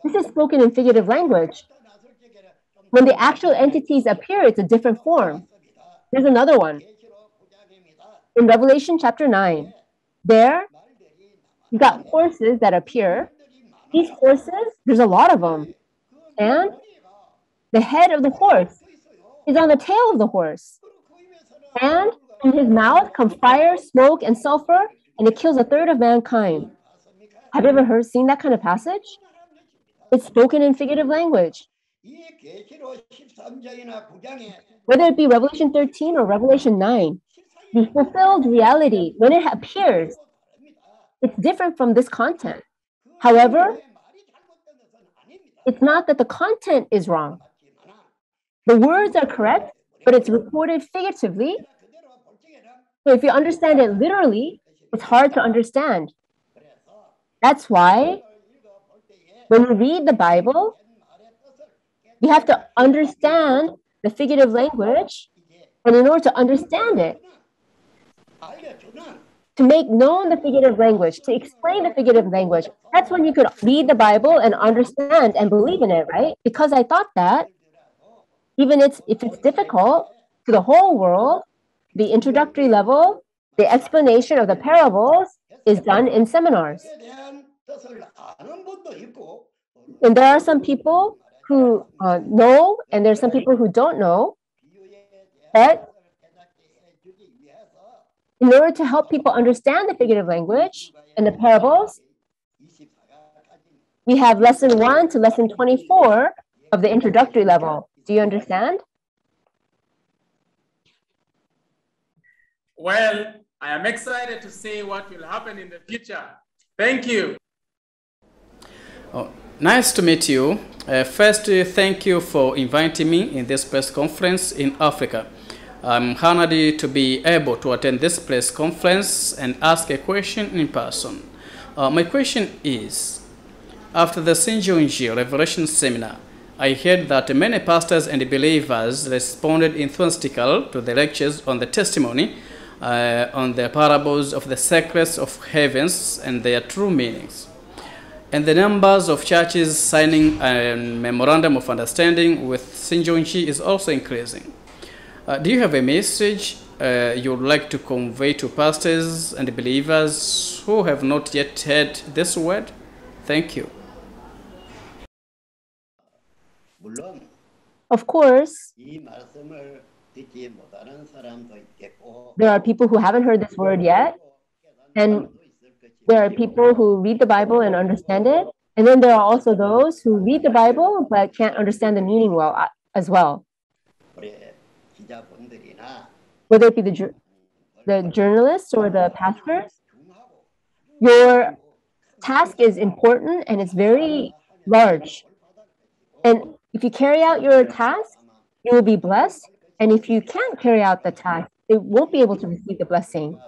This is spoken in figurative language. When the actual entities appear, it's a different form. There's another one. In Revelation chapter 9, there, you got horses that appear. These horses, there's a lot of them. And the head of the horse is on the tail of the horse. And in his mouth come fire, smoke, and sulfur, and it kills 1/3 of mankind. Have you ever seen that kind of passage? It's spoken in figurative language. Whether it be Revelation 13 or Revelation 9, the fulfilled reality, when it appears, it's different from this content. However, it's not that the content is wrong. The words are correct, but it's recorded figuratively. So if you understand it literally, it's hard to understand. That's why when we read the Bible, we have to understand the figurative language, and in order to understand it, to make known the figurative language, to explain the figurative language, that's when you could read the Bible and understand and believe in it, right? Because I thought that even if it's difficult to the whole world, the introductory level, the explanation of the parables is done in seminars. And there are some people who know, and there's some people who don't know. But in order to help people understand the figurative language and the parables, we have lesson 1 to lesson 24 of the introductory level. Do you understand? Well, I am excited to see what will happen in the future. Thank you. Oh, nice to meet you. First, thank you for inviting me in this press conference in Africa. I'm honored to be able to attend this press conference and ask a question in person. My question is, after the Shincheonji Revelation Seminar, I heard that many pastors and believers responded enthusiastically to the lectures on the testimony on the parables of the secrets of heavens and their true meanings. And the numbers of churches signing a memorandum of understanding with Shincheonji is also increasing. Do you have a message you would like to convey to pastors and believers who have not yet heard this word? Thank you. Of course, there are people who haven't heard this word yet, and there are people who read the Bible and understand it, And then there are also those who read the Bible but can't understand the meaning well as well. Whether it be the journalists or the pastors, your task is important and it's very large. And if you carry out your task, you will be blessed. And if you can't carry out the task, they won't be able to receive the blessing.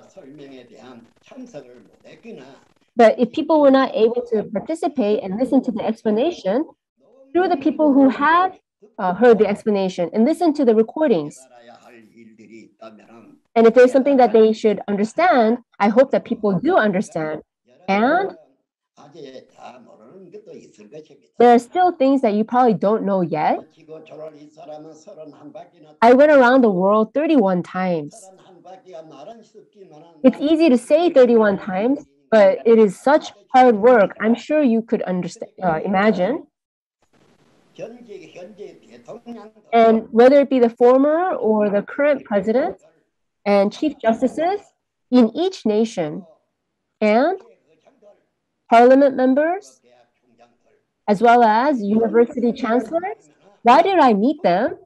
But if people were not able to participate and listen to the explanation, through the people who have heard the explanation and listened to the recordings, and if there's something that they should understand, I hope that people do understand. And there are still things that you probably don't know yet. I went around the world 31 times. It's easy to say 31 times, but it is such hard work. I'm sure you could understand, imagine. And whether it be the former or the current president and chief justices in each nation and parliament members, as well as university chancellors, why did I meet them?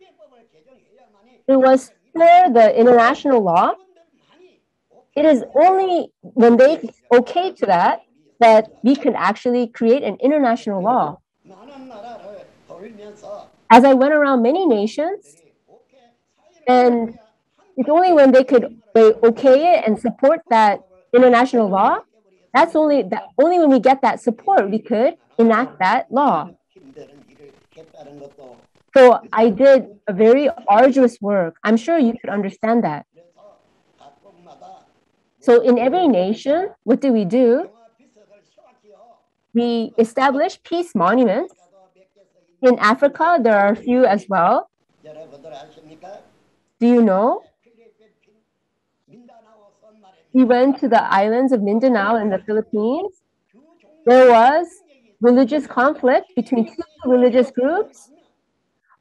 It was for the international law. It is only when they okay to that we can actually create an international law. As I went around many nations, and it's only when they could okay it and support that international law, that's only when we get that support, we could enact that law. So I did a very arduous work. I'm sure you could understand that. So in every nation, what do? We establish peace monuments. In Africa, there are a few as well. Do you know? We went to the islands of Mindanao in the Philippines. There was religious conflict between two religious groups.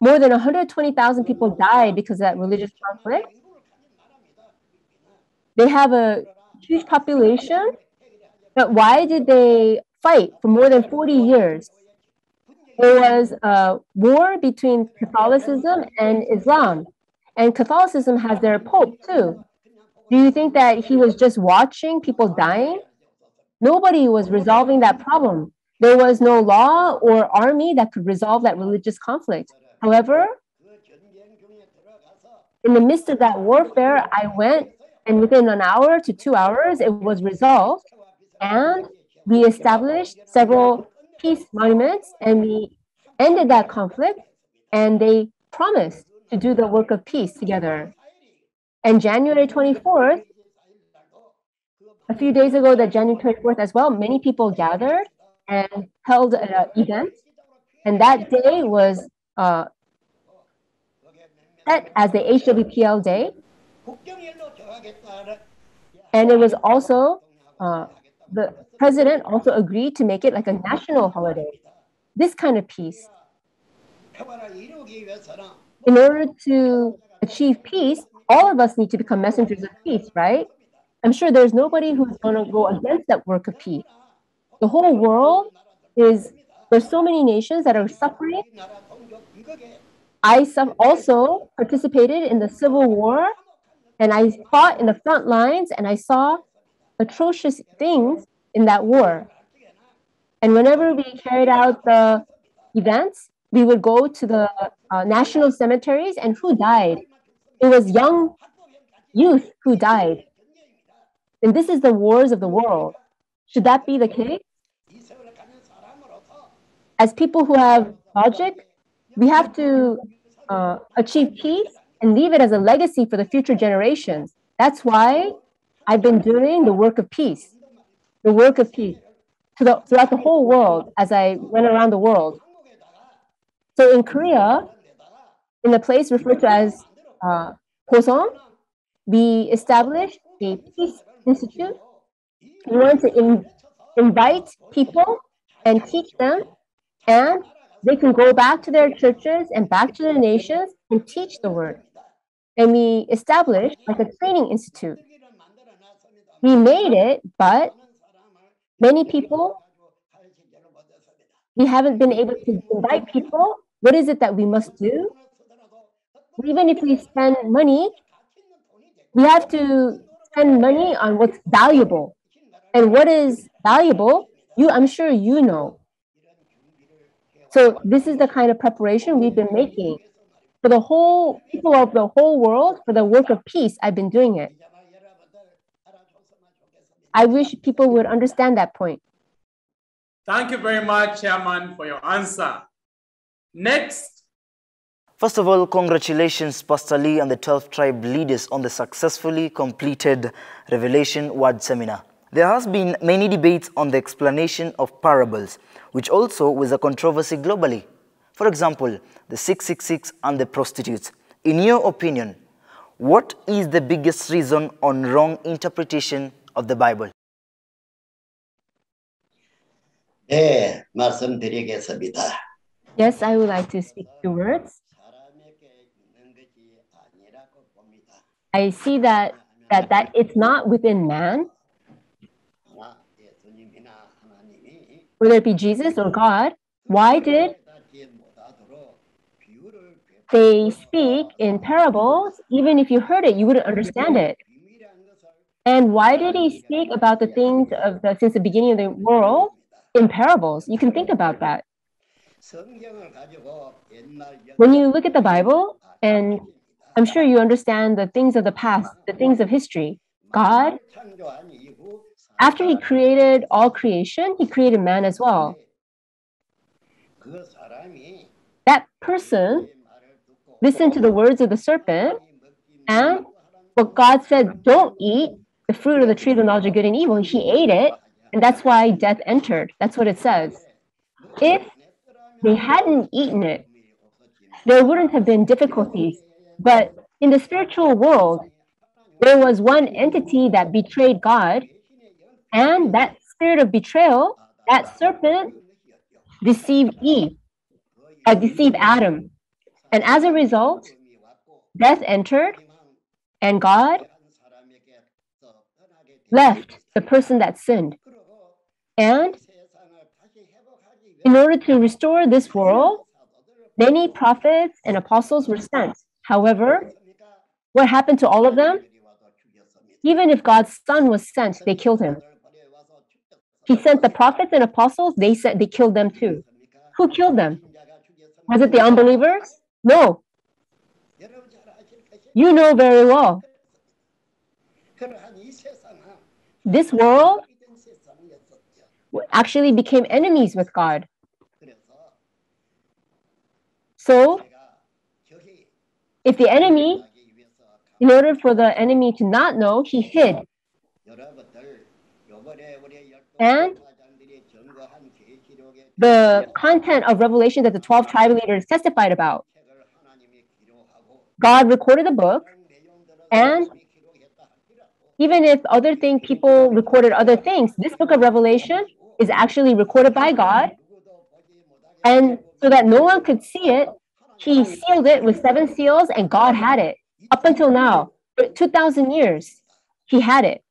More than 120,000 people died because of that religious conflict. They have a huge population, but why did they fight for more than 40 years? There was a war between Catholicism and Islam, and Catholicism has their pope too. Do you think that he was just watching people dying? Nobody was resolving that problem. There was no law or army that could resolve that religious conflict. However, in the midst of that warfare, I went, and within an hour to 2 hours, it was resolved, and we established several peace monuments, and we ended that conflict, and they promised to do the work of peace together. And January 24th, a few days ago, that January 24th as well, many people gathered and held an event, and that day was set as the HWPL Day. And it was also, the president also agreed to make it like a national holiday. This kind of peace. In order to achieve peace, all of us need to become messengers of peace, right? I'm sure there's nobody who's going to go against that work of peace. The whole world there's so many nations that are suffering. I also participated in the Civil War, and I fought in the front lines, and I saw atrocious things in that war. And whenever we carried out the events, we would go to the national cemeteries, and who died? It was young youth who died. And this is the wars of the world. Should that be the case? As people who have logic, we have to achieve peace and leave it as a legacy for the future generations. That's why I've been doing the work of peace, throughout the whole world as I went around the world. So in Korea, in the place referred to as Hosong, we established a peace institute. We want to invite people and teach them, and they can go back to their churches and back to their nations and teach the word. And we established like a training institute. We made it, but many people We haven't been able to invite people. What is it that we must do? Even if we spend money, we have to spend money on what's valuable. And what is valuable, I'm sure you know. So this is the kind of preparation we've been making. For the whole people of the whole world, for the work of peace, I've been doing it. I wish people would understand that point. Thank you very much, Chairman, for your answer. Next. First of all, congratulations, Pastor Lee and the 12 tribe leaders on the successfully completed Revelation Word Seminar. There has been many debates on the explanation of parables, which also was a controversy globally. For example, the 666 and the prostitutes. In your opinion, what is the biggest reason on wrong interpretation of the Bible? 말씀드리겠습니다. Yes, I would like to speak two words. I see that it's not within man, whether it be Jesus or God. Why did they speak in parables? Even if you heard it, you wouldn't understand it. And why did he speak about the things since the beginning of the world in parables? You can think about that. When you look at the Bible, and I'm sure you understand the things of the past, the things of history, God, after he created all creation, he created man as well. That person listened to the words of the serpent, and what God said, don't eat the fruit of the tree of the knowledge of good and evil, he ate it, and that's why death entered. That's what it says. If they hadn't eaten it, there wouldn't have been difficulties. But in the spiritual world, there was one entity that betrayed God, and that spirit of betrayal, that serpent, deceived deceived Adam. And as a result, death entered, and God left the person that sinned. And in order to restore this world, many prophets and apostles were sent. However, what happened to all of them? Even if God's son was sent, they killed him. He sent the prophets and apostles, they killed them too. Who killed them? Was it the unbelievers? No. You know very well. This world actually became enemies with God. So, if the enemy, in order for the enemy to not know, he hid. And the content of Revelation that the 12 tribal leaders testified about, God recorded the book, and even if people recorded other things, this book of Revelation is actually recorded by God, and so that no one could see it, he sealed it with 7 seals, and God had it. Up until now, for 2,000 years, he had it.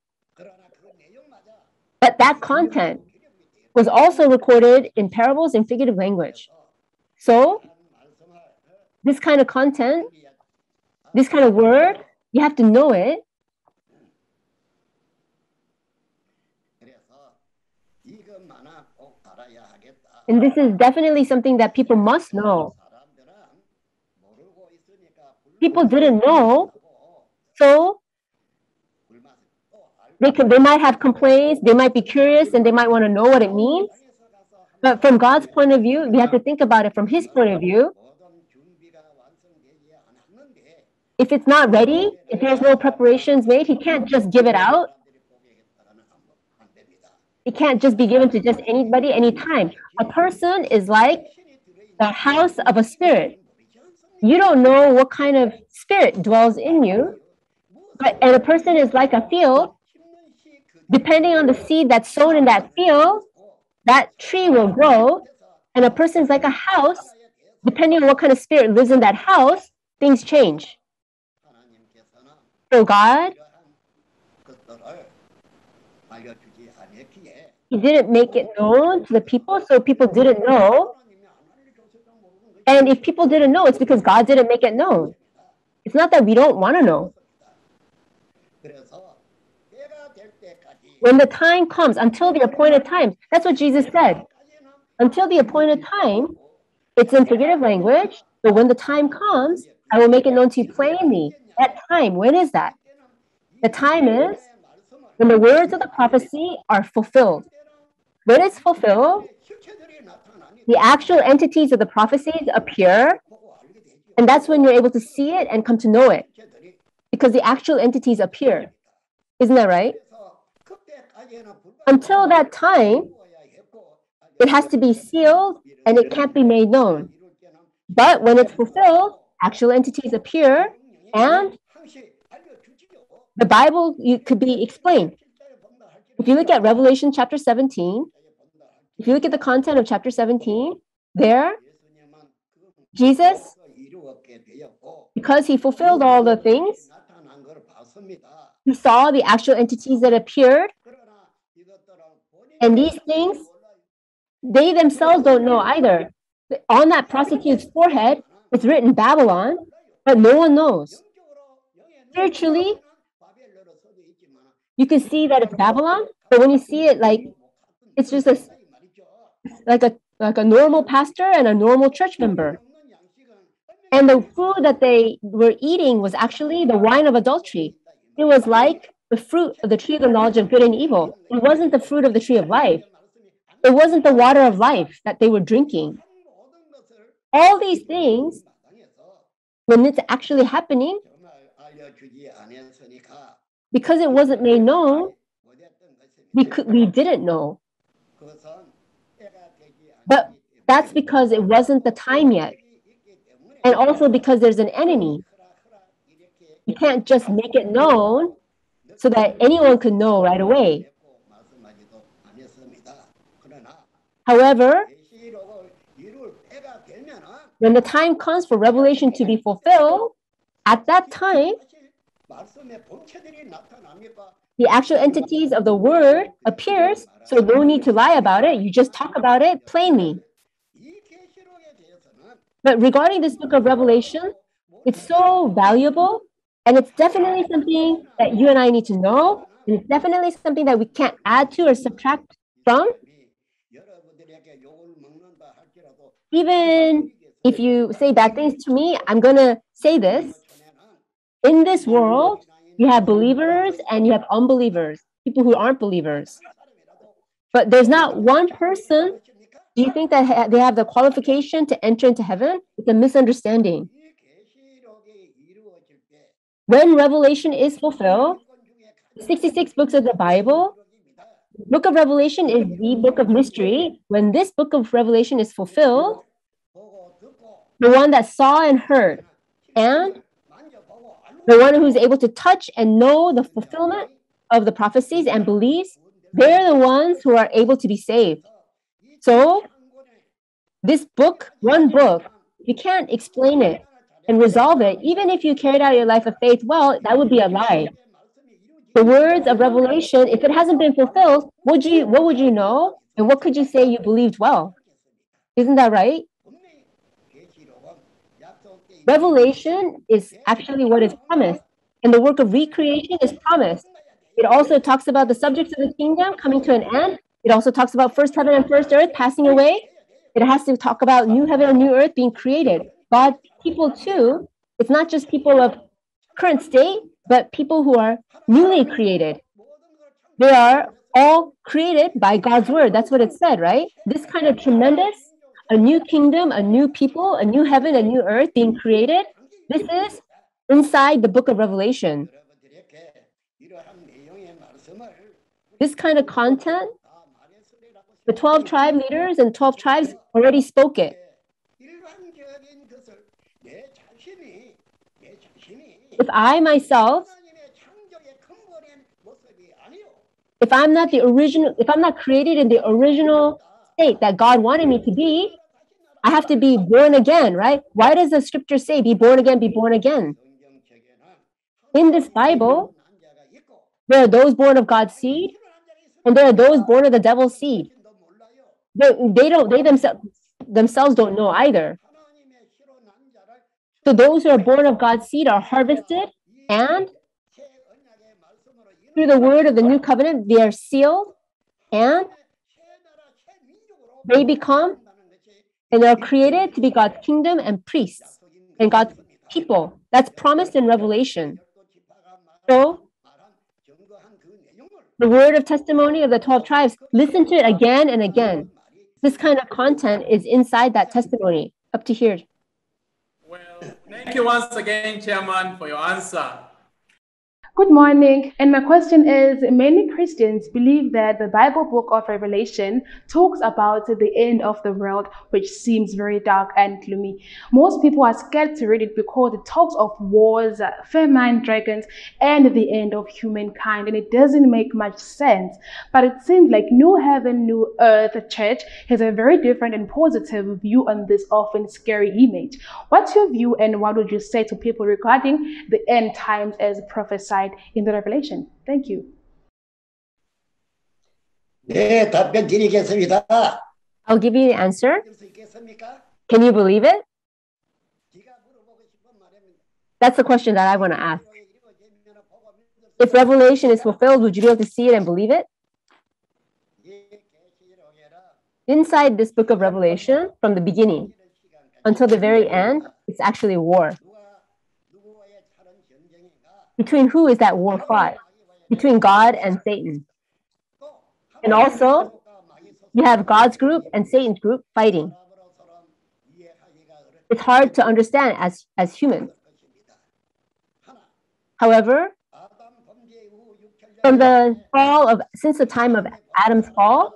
But that content was also recorded in parables and figurative language. So, this kind of content, this kind of word, you have to know it. And this is definitely something that people must know. People didn't know, so they might have complaints, they might be curious, and they might want to know what it means. But from God's point of view, we have to think about it from his point of view. If it's not ready, if there's no preparations made, he can't just give it out. It can't just be given to just anybody, anytime. A person is like the house of a spirit. You don't know what kind of spirit dwells in you, and a person is like a field. Depending on the seed that's sown in that field, that tree will grow, and a person is like a house. Depending on what kind of spirit lives in that house, things change. So God, He didn't make it known to the people, so people didn't know. And if people didn't know, it's because God didn't make it known. It's not that we don't want to know. When the time comes, until the appointed time, that's what Jesus said. Until the appointed time, it's in figurative language, but when the time comes, I will make it known to you plainly. That time, when is that? The time is when the words of the prophecy are fulfilled. When it's fulfilled, the actual entities of the prophecies appear, and that's when you're able to see it and come to know it, because the actual entities appear. Isn't that right? Until that time, it has to be sealed and it can't be made known. But when it's fulfilled, actual entities appear and the Bible could be explained. If you look at Revelation chapter 17, if you look at the content of chapter 17, there, Jesus, because he fulfilled all the things, he saw the actual entities that appeared, and these things, they themselves don't know either. On that prostitute's forehead, it's written Babylon, but no one knows. Spiritually, you can see that it's Babylon, but when you see it, like, it's just like a normal pastor and a normal church member. And the food that they were eating was actually the wine of adultery. It was like the fruit of the tree of the knowledge of good and evil. It wasn't the fruit of the tree of life. It wasn't the water of life that they were drinking. All these things, when it's actually happening, because it wasn't made known, we didn't know. But that's because it wasn't the time yet. And also because there's an enemy. You can't just make it known so that anyone could know right away. However, when the time comes for revelation to be fulfilled, at that time, the actual entities of the word appears, so no need to lie about it. You just talk about it plainly. But regarding this book of Revelation, it's so valuable, and it's definitely something that you and I need to know, and it's definitely something that we can't add to or subtract from. Even if you say bad things to me, I'm going to say this. In this world, you have believers and you have unbelievers, people who aren't believers. But there's not one person. Do you think that they have the qualification to enter into heaven? It's a misunderstanding. When Revelation is fulfilled, 66 books of the Bible, the book of Revelation is the book of mystery. When this book of Revelation is fulfilled, the one that saw and heard, and the one who's able to touch and know the fulfillment of the prophecies and believes, they're the ones who are able to be saved. So, this book, one book, you can't explain it and resolve it. Even if you carried out your life of faith well, that would be a lie. The words of Revelation, if it hasn't been fulfilled, what would you know? And what could you say you believed well? Isn't that right? Revelation is actually what is promised, and the work of recreation is promised. It also talks about the subjects of the kingdom coming to an end. It also talks about first heaven and first earth passing away. It has to talk about new heaven and new earth being created. God, people too, it's not just people of current state, but people who are newly created. They are all created by God's word. That's what it said, right? This kind of tremendous, a new kingdom, a new people, a new heaven, a new earth being created. This is inside the book of Revelation. This kind of content, the 12 tribe leaders and 12 tribes already spoke it. If I myself, if I'm not created in the original state that God wanted me to be, I have to be born again, right? Why does the scripture say, be born again, be born again? In this Bible, there are those born of God's seed, And there are those born of the devil's seed. They themselves don't know either. So those who are born of God's seed are harvested, and through the word of the new covenant, they are sealed, and they become and are created to be God's kingdom and priests and God's people. That's promised in Revelation. So the word of testimony of the 12 tribes, listen to it again and again. This kind of content is inside that testimony. Up to here. Well, thank you once again, Chairman, for your answer. Good morning, and my question is, many Christians believe that the Bible book of Revelation talks about the end of the world, which seems very dark and gloomy. Most people are scared to read it because it talks of wars, famine, dragons, and the end of humankind, and it doesn't make much sense. But it seems like New Heaven, New Earth Church has a very different and positive view on this often scary image. What's your view, and what would you say to people regarding the end times as prophesied in the Revelation? Thank you. 네, 답변 드리겠습니다. I'll give you the answer. Can you believe it? That's the question that I want to ask. If Revelation is fulfilled, would you be able to see it and believe it? Inside this book of Revelation, from the beginning until the very end, it's actually war. Between who is that war fought? Between God and Satan. And also, you have God's group and Satan's group fighting. It's hard to understand as humans. However, since the time of Adam's fall,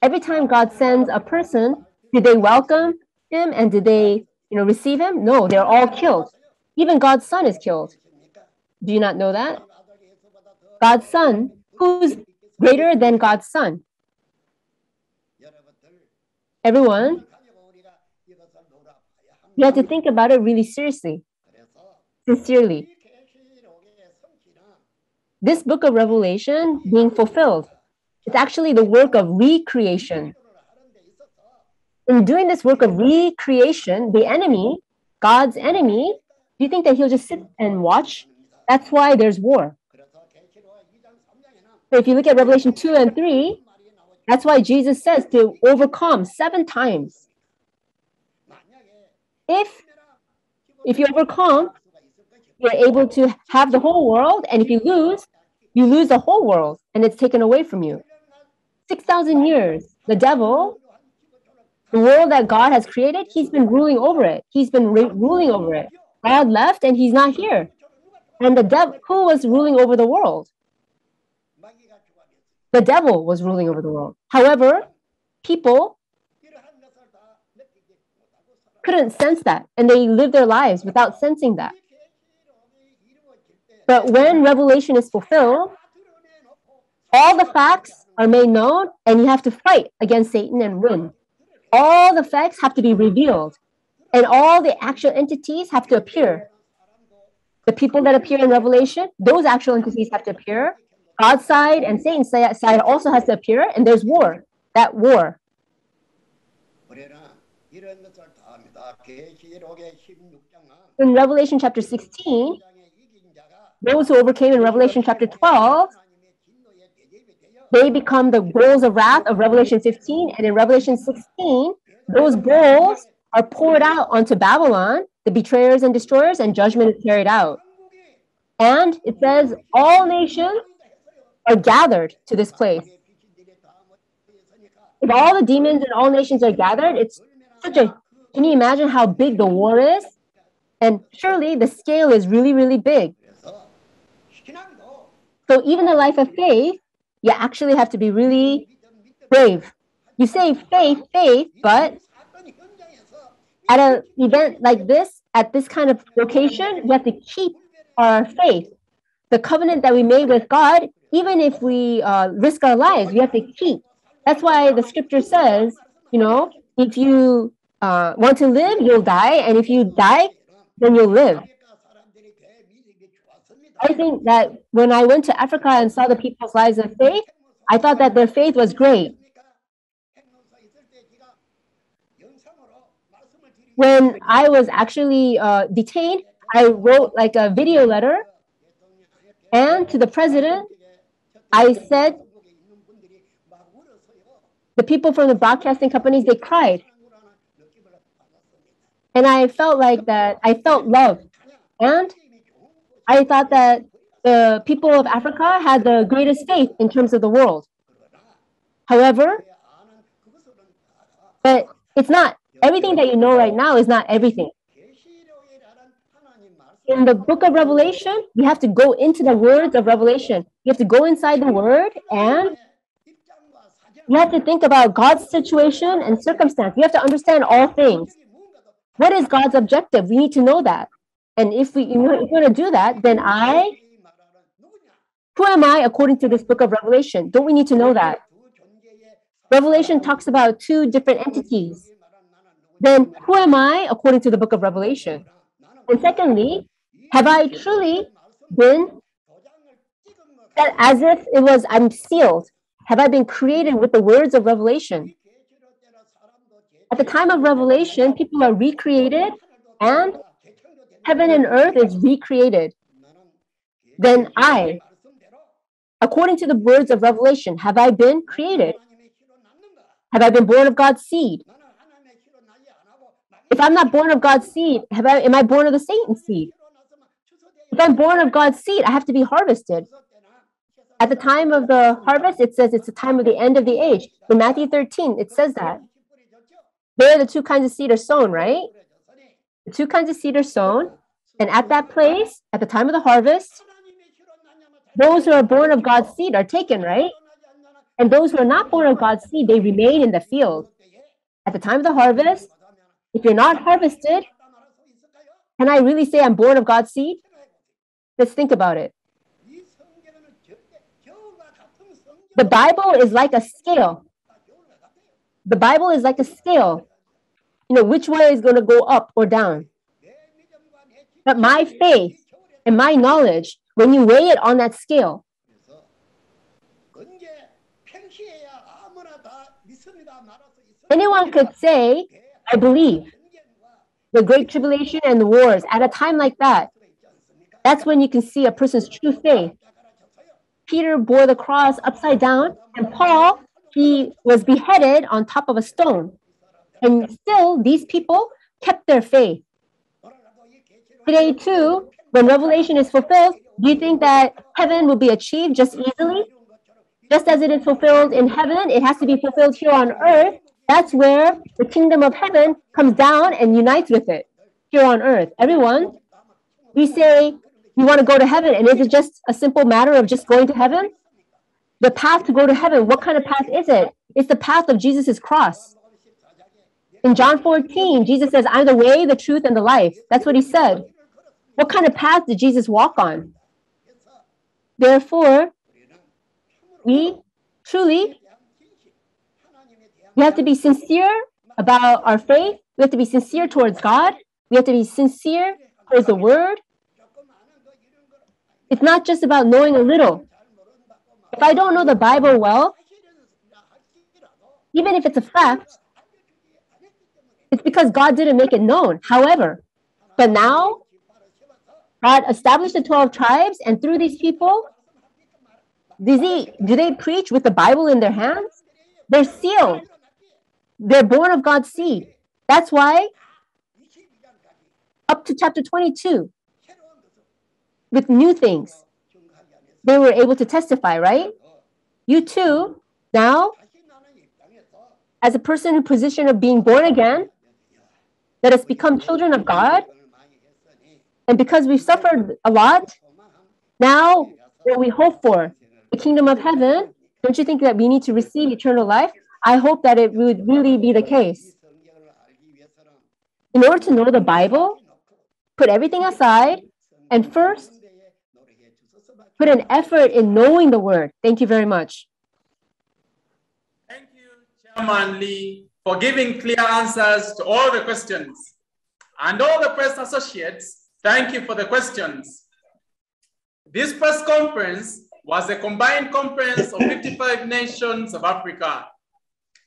every time God sends a person, did they welcome him and did they receive him? No, they're all killed. Even God's son is killed. Do you not know that? God's son, who's greater than God's son? Everyone, you have to think about it really seriously, sincerely. This book of Revelation being fulfilled, it's actually the work of recreation. In doing this work of recreation, the enemy, God's enemy, do you think that he'll just sit and watch? That's why there's war. So if you look at Revelation 2 and 3, that's why Jesus says to overcome 7 times. If you overcome, you're able to have the whole world, and if you lose the whole world, and it's taken away from you. 6,000 years, the devil, the world that God has created, he's been ruling over it. He's been ruling over it. God left, and he's not here. And the devil, who was ruling over the world? The devil was ruling over the world. However, people couldn't sense that, and they lived their lives without sensing that. But when Revelation is fulfilled, all the facts are made known, and you have to fight against Satan and win. All the facts have to be revealed, and all the actual entities have to appear. The people that appear in Revelation, those actual entities have to appear. God's side and Satan's side also has to appear, and there's war. That war. In Revelation chapter 16, those who overcame in Revelation chapter 12, they become the bowls of wrath of Revelation 15, and in Revelation 16, those bowls are poured out onto Babylon, the betrayers and destroyers, and judgment is carried out. And it says all nations are gathered to this place. If all the demons and all nations are gathered, it's can you imagine how big the war is? And surely the scale is really, really big. So even the life of faith, you actually have to be really brave. You say faith, but at an event like this, at this kind of location, we have to keep our faith. The covenant that we made with God, even if we risk our lives, we have to keep. That's why the scripture says, if you want to live, you'll die. And if you die, then you'll live. I think that when I went to Africa and saw the people's lives of faith, I thought that their faith was great. When I was actually detained, I wrote like a video letter, and to the president, I said, the people from the broadcasting companies, they cried. And I felt like that, I felt love. And I thought that the people of Africa had the greatest faith in terms of the world. However, but it's not, everything that you know right now is not everything. In the book of Revelation, you have to go into the words of Revelation. You have to go inside the word, and you have to think about God's situation and circumstance. You have to understand all things. What is God's objective? We need to know that. And if we're going to do that, then who am I according to this book of Revelation? Don't we need to know that? Revelation talks about two different entities. Then who am I according to the book of Revelation? And secondly, have I truly been that as if it was, I'm sealed? Have I been created with the words of Revelation? At the time of Revelation, people are recreated, and heaven and earth is recreated. Then I, according to the words of Revelation, have I been created? Have I been born of God's seed? If I'm not born of God's seed, am I born of the Satan's seed? If I'm born of God's seed, I have to be harvested. At the time of the harvest, it says it's the time of the end of the age. In Matthew 13, it says that. There, the two kinds of seed are sown, right? The two kinds of seed are sown. And at that place, at the time of the harvest, those who are born of God's seed are taken, right? And those who are not born of God's seed, they remain in the field. At the time of the harvest, if you're not harvested, can I really say I'm born of God's seed? Let's think about it. The Bible is like a scale. The Bible is like a scale. You know, which way is going to go up or down? But my faith and my knowledge, when you weigh it on that scale, anyone could say, I believe. The Great Tribulation and the wars, at a time like that, that's when you can see a person's true faith. Peter bore the cross upside down, and Paul, he was beheaded on top of a stone. And still, these people kept their faith. Today, too, when Revelation is fulfilled, do you think that heaven will be achieved just easily? Just as it is fulfilled in heaven, it has to be fulfilled here on earth. That's where the kingdom of heaven comes down and unites with it here on earth. Everyone, we say we want to go to heaven, and is it just a simple matter of just going to heaven? The path to go to heaven, what kind of path is it? It's the path of Jesus' cross. In John 14, Jesus says, I'm the way, the truth, and the life. That's what he said. What kind of path did Jesus walk on? Therefore, we have to be sincere about our faith. We have to be sincere towards God. We have to be sincere towards the word. It's not just about knowing a little. If I don't know the Bible well, even if it's a fact, it's because God didn't make it known. However, but now, God established the 12 tribes, and through these people, do they preach with the Bible in their hands? They're sealed. They're born of God's seed. That's why, up to chapter 22, with new things, they were able to testify, right? You too, now, as a person in position of being born again, let us become children of God. And because we've suffered a lot, now what we hope for, the kingdom of heaven, don't you think that we need to receive eternal life? I hope that it would really be the case. In order to know the Bible, put everything aside, and first, put an effort in knowing the word. Thank you very much. Thank you, Chairman Lee, for giving clear answers to all the questions. And all the press associates, thank you for the questions. This press conference was a combined conference of 55 nations of Africa.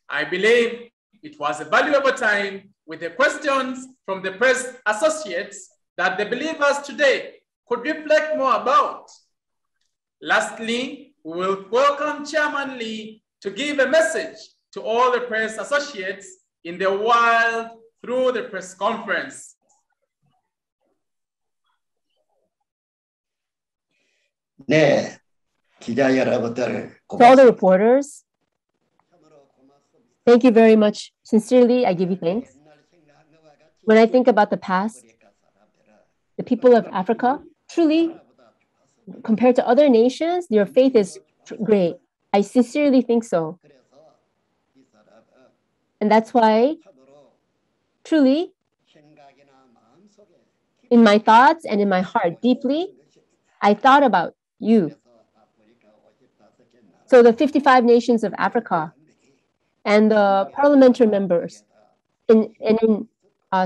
I believe it was a valuable time with the questions from the press associates that the believers today could reflect more about. Lastly, we will welcome Chairman Lee to give a message to all the press associates in the world through the press conference. 네, 기자 여러분들, To all the reporters, thank you very much. Sincerely, I give you thanks. When I think about the past, the people of Africa, truly, compared to other nations, your faith is great. I sincerely think so. And that's why, truly, in my thoughts and in my heart, deeply, I thought about you. So the 55 nations of Africa and the parliamentary members in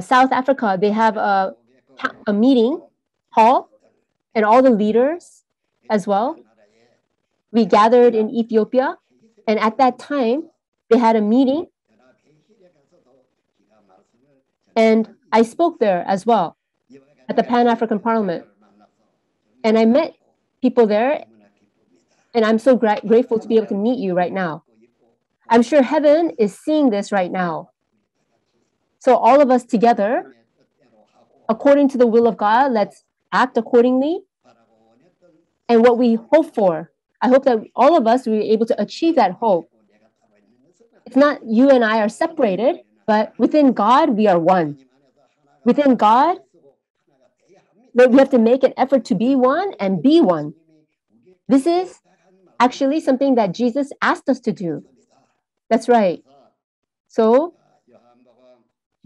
South Africa, they have a meeting hall and all the leaders as well. We gathered in Ethiopia, and at that time, they had a meeting, and I spoke there as well at the Pan-African Parliament. And I met people there, and I'm so grateful to be able to meet you right now. I'm sure heaven is seeing this right now. So all of us together, according to the will of God, let's act accordingly. And what we hope for, I hope that all of us will be able to achieve that hope. It's not you and I are separated, but within God, we are one. Within God, we have to make an effort to be one and be one. This is actually something that Jesus asked us to do. That's right. So,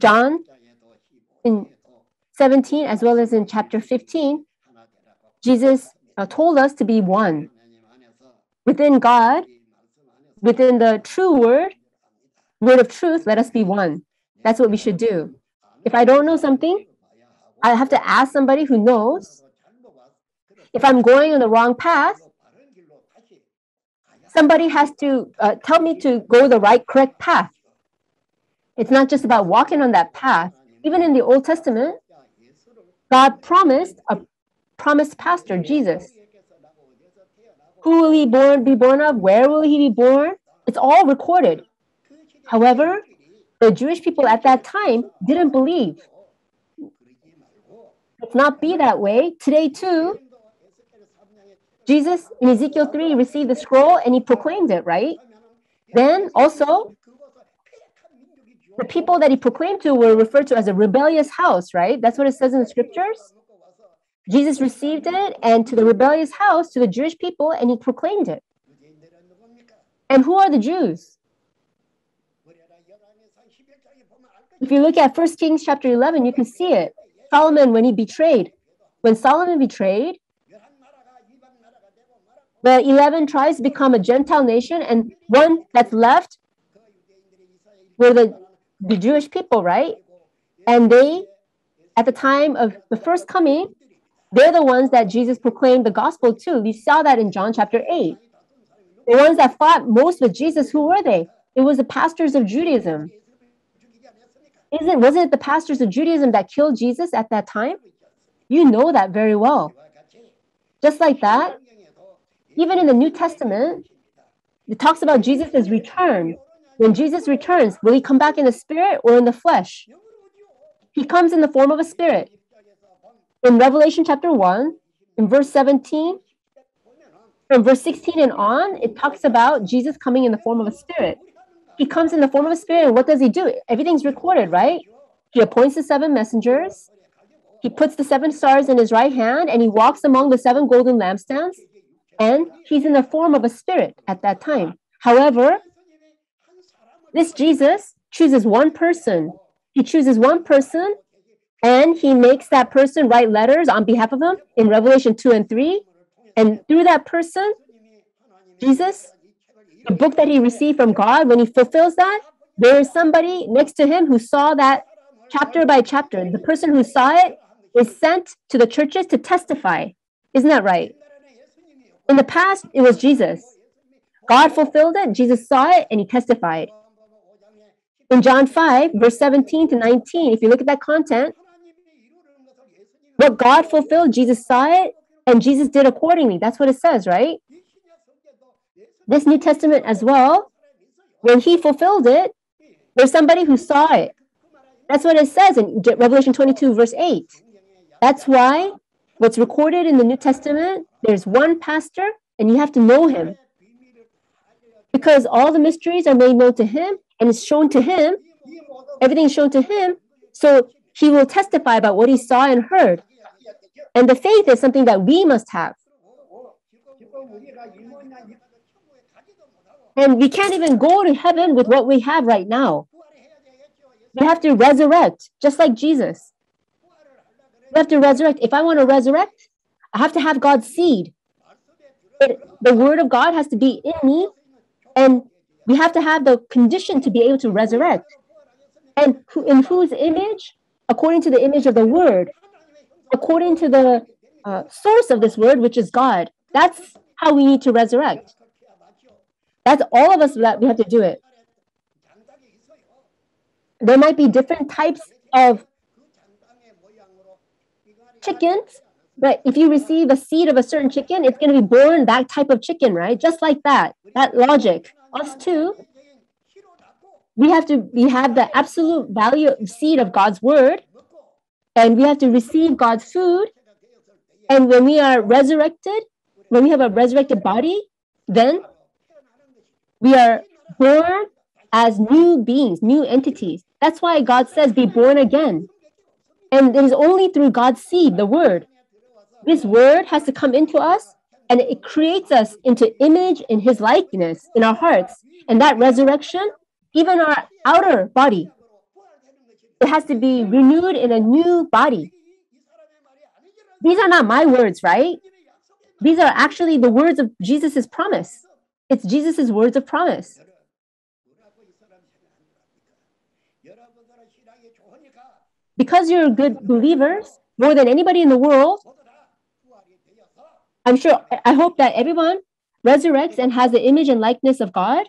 John in 17, as well as in chapter 15, Jesus told us to be one. Within God, within the true word of truth, let us be one. That's what we should do. If I don't know something, I have to ask somebody who knows. If I'm going on the wrong path, somebody has to tell me to go the right, correct path. It's not just about walking on that path. Even in the Old Testament, God promised a promised pastor, Jesus. Who will he be born of? Where will he be born? It's all recorded. However, the Jewish people at that time didn't believe. Let's not be that way. Today too, Jesus in Ezekiel 3 received the scroll and he proclaimed it, right? Then also, the people that he proclaimed to were referred to as a rebellious house, right? That's what it says in the scriptures. Jesus received it, and to the rebellious house, to the Jewish people, and he proclaimed it. And who are the Jews? If you look at 1 Kings chapter 11, you can see it. Solomon, when Solomon betrayed, the 11 tribes become a Gentile nation, and one that's left were the Jewish people, right? And they, at the time of the first coming, they're the ones that Jesus proclaimed the gospel to. We saw that in John chapter 8. The ones that fought most with Jesus, who were they? It was the pastors of Judaism. Wasn't it the pastors of Judaism that killed Jesus at that time? You know that very well. Just like that, even in the New Testament, it talks about Jesus' return. When Jesus returns, will he come back in the spirit or in the flesh? He comes in the form of a spirit. In Revelation chapter 1, in verse 17, from verse 16 and on, it talks about Jesus coming in the form of a spirit. He comes in the form of a spirit, and what does he do? Everything's recorded, right? He appoints the 7 messengers. He puts the 7 stars in his right hand, and he walks among the 7 golden lampstands, and he's in the form of a spirit at that time. However, this Jesus chooses one person. He chooses one person, and he makes that person write letters on behalf of him in Revelation 2 and 3. And through that person, Jesus, the book that he received from God, when he fulfills that, there is somebody next to him who saw that chapter by chapter. The person who saw it is sent to the churches to testify. Isn't that right? In the past, it was Jesus. God fulfilled it, Jesus saw it, and he testified. In John 5, verse 17 to 19, if you look at that content, what God fulfilled, Jesus saw it, and Jesus did accordingly. That's what it says, right? This New Testament as well, when he fulfilled it, there's somebody who saw it. That's what it says in Revelation 22, verse 8. That's why what's recorded in the New Testament, there's one pastor, and you have to know him. Because all the mysteries are made known to him, and it's shown to him. Everything's shown to him, so he will testify about what he saw and heard. And the faith is something that we must have. And we can't even go to heaven with what we have right now. We have to resurrect, just like Jesus. We have to resurrect. If I want to resurrect, I have to have God's seed. The word of God has to be in me, and we have to have the condition to be able to resurrect. And in whose image? According to the image of the word. According to the source of this word, which is God. That's how we need to resurrect. That's all of us that we have to do it. There might be different types of chickens, but if you receive a seed of a certain chicken, it's going to be born that type of chicken, right? Just like that logic. Us too, we have the absolute value seed of God's word, and we have to receive God's food. And when we are resurrected, when we have a resurrected body, then we are born as new beings, new entities. That's why God says, be born again. And it is only through God's seed, the word. This word has to come into us, and it creates us into image in his likeness in our hearts. And that resurrection, even our outer body, it has to be renewed in a new body. These are not my words, right? These are actually the words of Jesus' promise. It's Jesus' words of promise. Because you're good believers, more than anybody in the world, I hope that everyone resurrects and has the image and likeness of God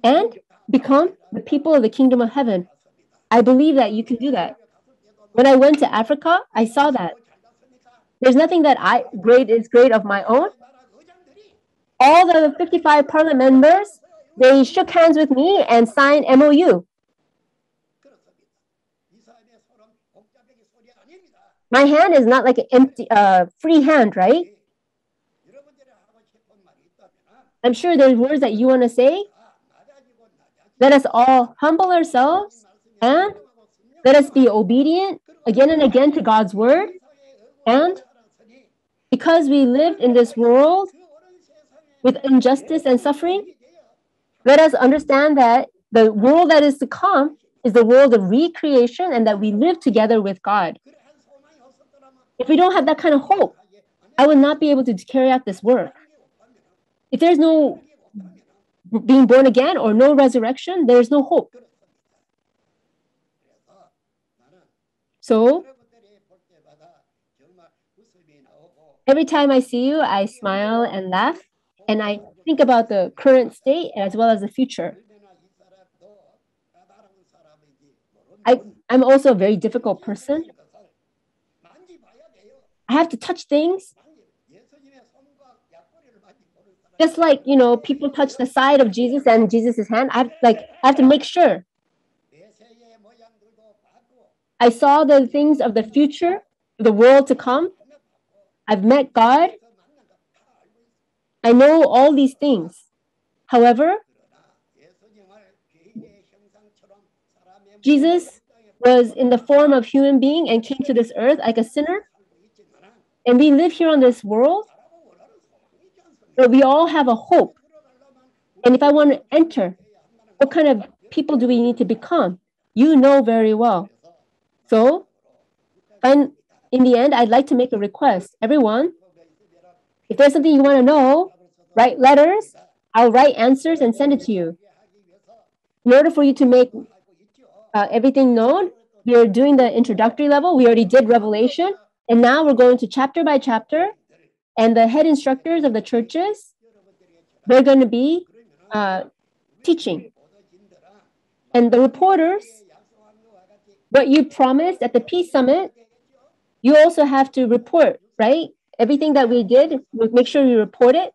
and become the people of the kingdom of heaven. I believe that you can do that. When I went to Africa, I saw that. There's nothing that is great of my own. All the 55 parliament members, they shook hands with me and signed MOU. My hand is not like an empty, free hand, right? I'm sure there's words that you want to say. Let us all humble ourselves and let us be obedient again and again to God's word. And because we lived in this world with injustice and suffering, let us understand that the world that is to come is the world of recreation and that we live together with God. If we don't have that kind of hope, I will not be able to carry out this work. If there's no being born again or no resurrection, there's no hope. So, every time I see you, I smile and laugh, and I think about the current state as well as the future. I'm also a very difficult person. I have to touch things. Just like, people touch the side of Jesus and Jesus' hand, I have to make sure. I saw the things of the future, the world to come. I've met God. I know all these things. However, Jesus was in the form of human being and came to this earth like a sinner. And we live here on this world, but we all have a hope. And if I want to enter, what kind of people do we need to become? You know very well. So, in the end, I'd like to make a request. Everyone, if there's something you want to know, write letters. I'll write answers and send it to you. In order for you to make everything known, we are doing the introductory level. We already did Revelation. And now we're going to chapter by chapter. And the head instructors of the churches, they're going to be teaching. And the reporters, what you promised at the Peace Summit, you also have to report, right? Everything that we did, make sure you report it.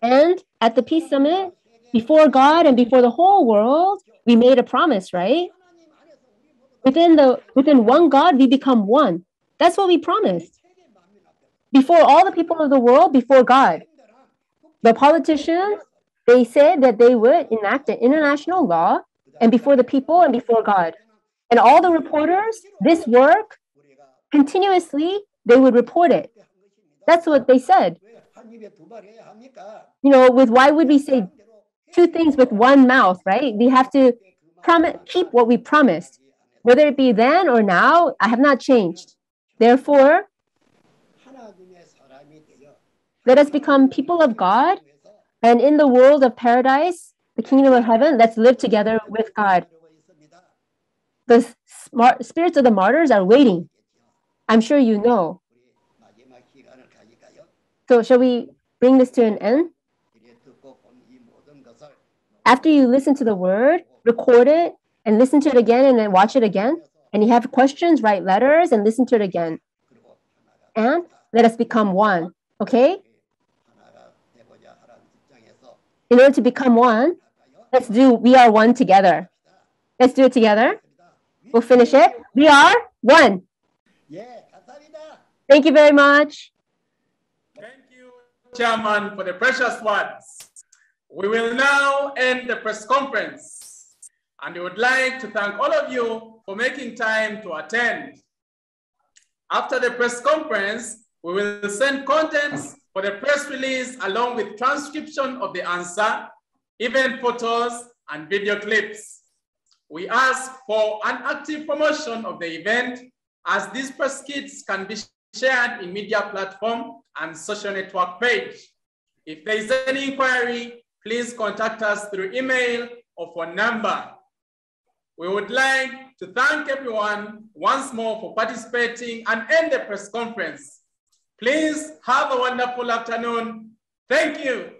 And at the Peace Summit, before God and before the whole world, we made a promise, right? Within one God, we become one. That's what we promised. Before all the people of the world, before God. The politicians, they said that they would enact an international law, and before the people and before God. And all the reporters, this work, continuously, they would report it. That's what they said. You know, why would we say two things with one mouth, right? We have to keep what we promised. Whether it be then or now, I have not changed. Therefore, let us become people of God, and in the world of paradise, the kingdom of heaven, let's live together with God. The spirits of the martyrs are waiting. I'm sure you know. So shall we bring this to an end? After you listen to the word, record it, and listen to it again, and then watch it again. And you have questions, write letters, and listen to it again. And let us become one, okay? In order to become one, let's do We Are One together. Let's do it together. We'll finish it. We are one. Thank you very much. Thank you, Chairman, for the precious words. We will now end the press conference, and we would like to thank all of you for making time to attend. After the press conference, we will send contents for the press release along with transcription of the answer, event photos, and video clips. We ask for an active promotion of the event, as these press kits can be shared in media platform and social network page. If there is any inquiry, please contact us through email or phone number. We would like to thank everyone once more for participating and end the press conference. Please have a wonderful afternoon. Thank you.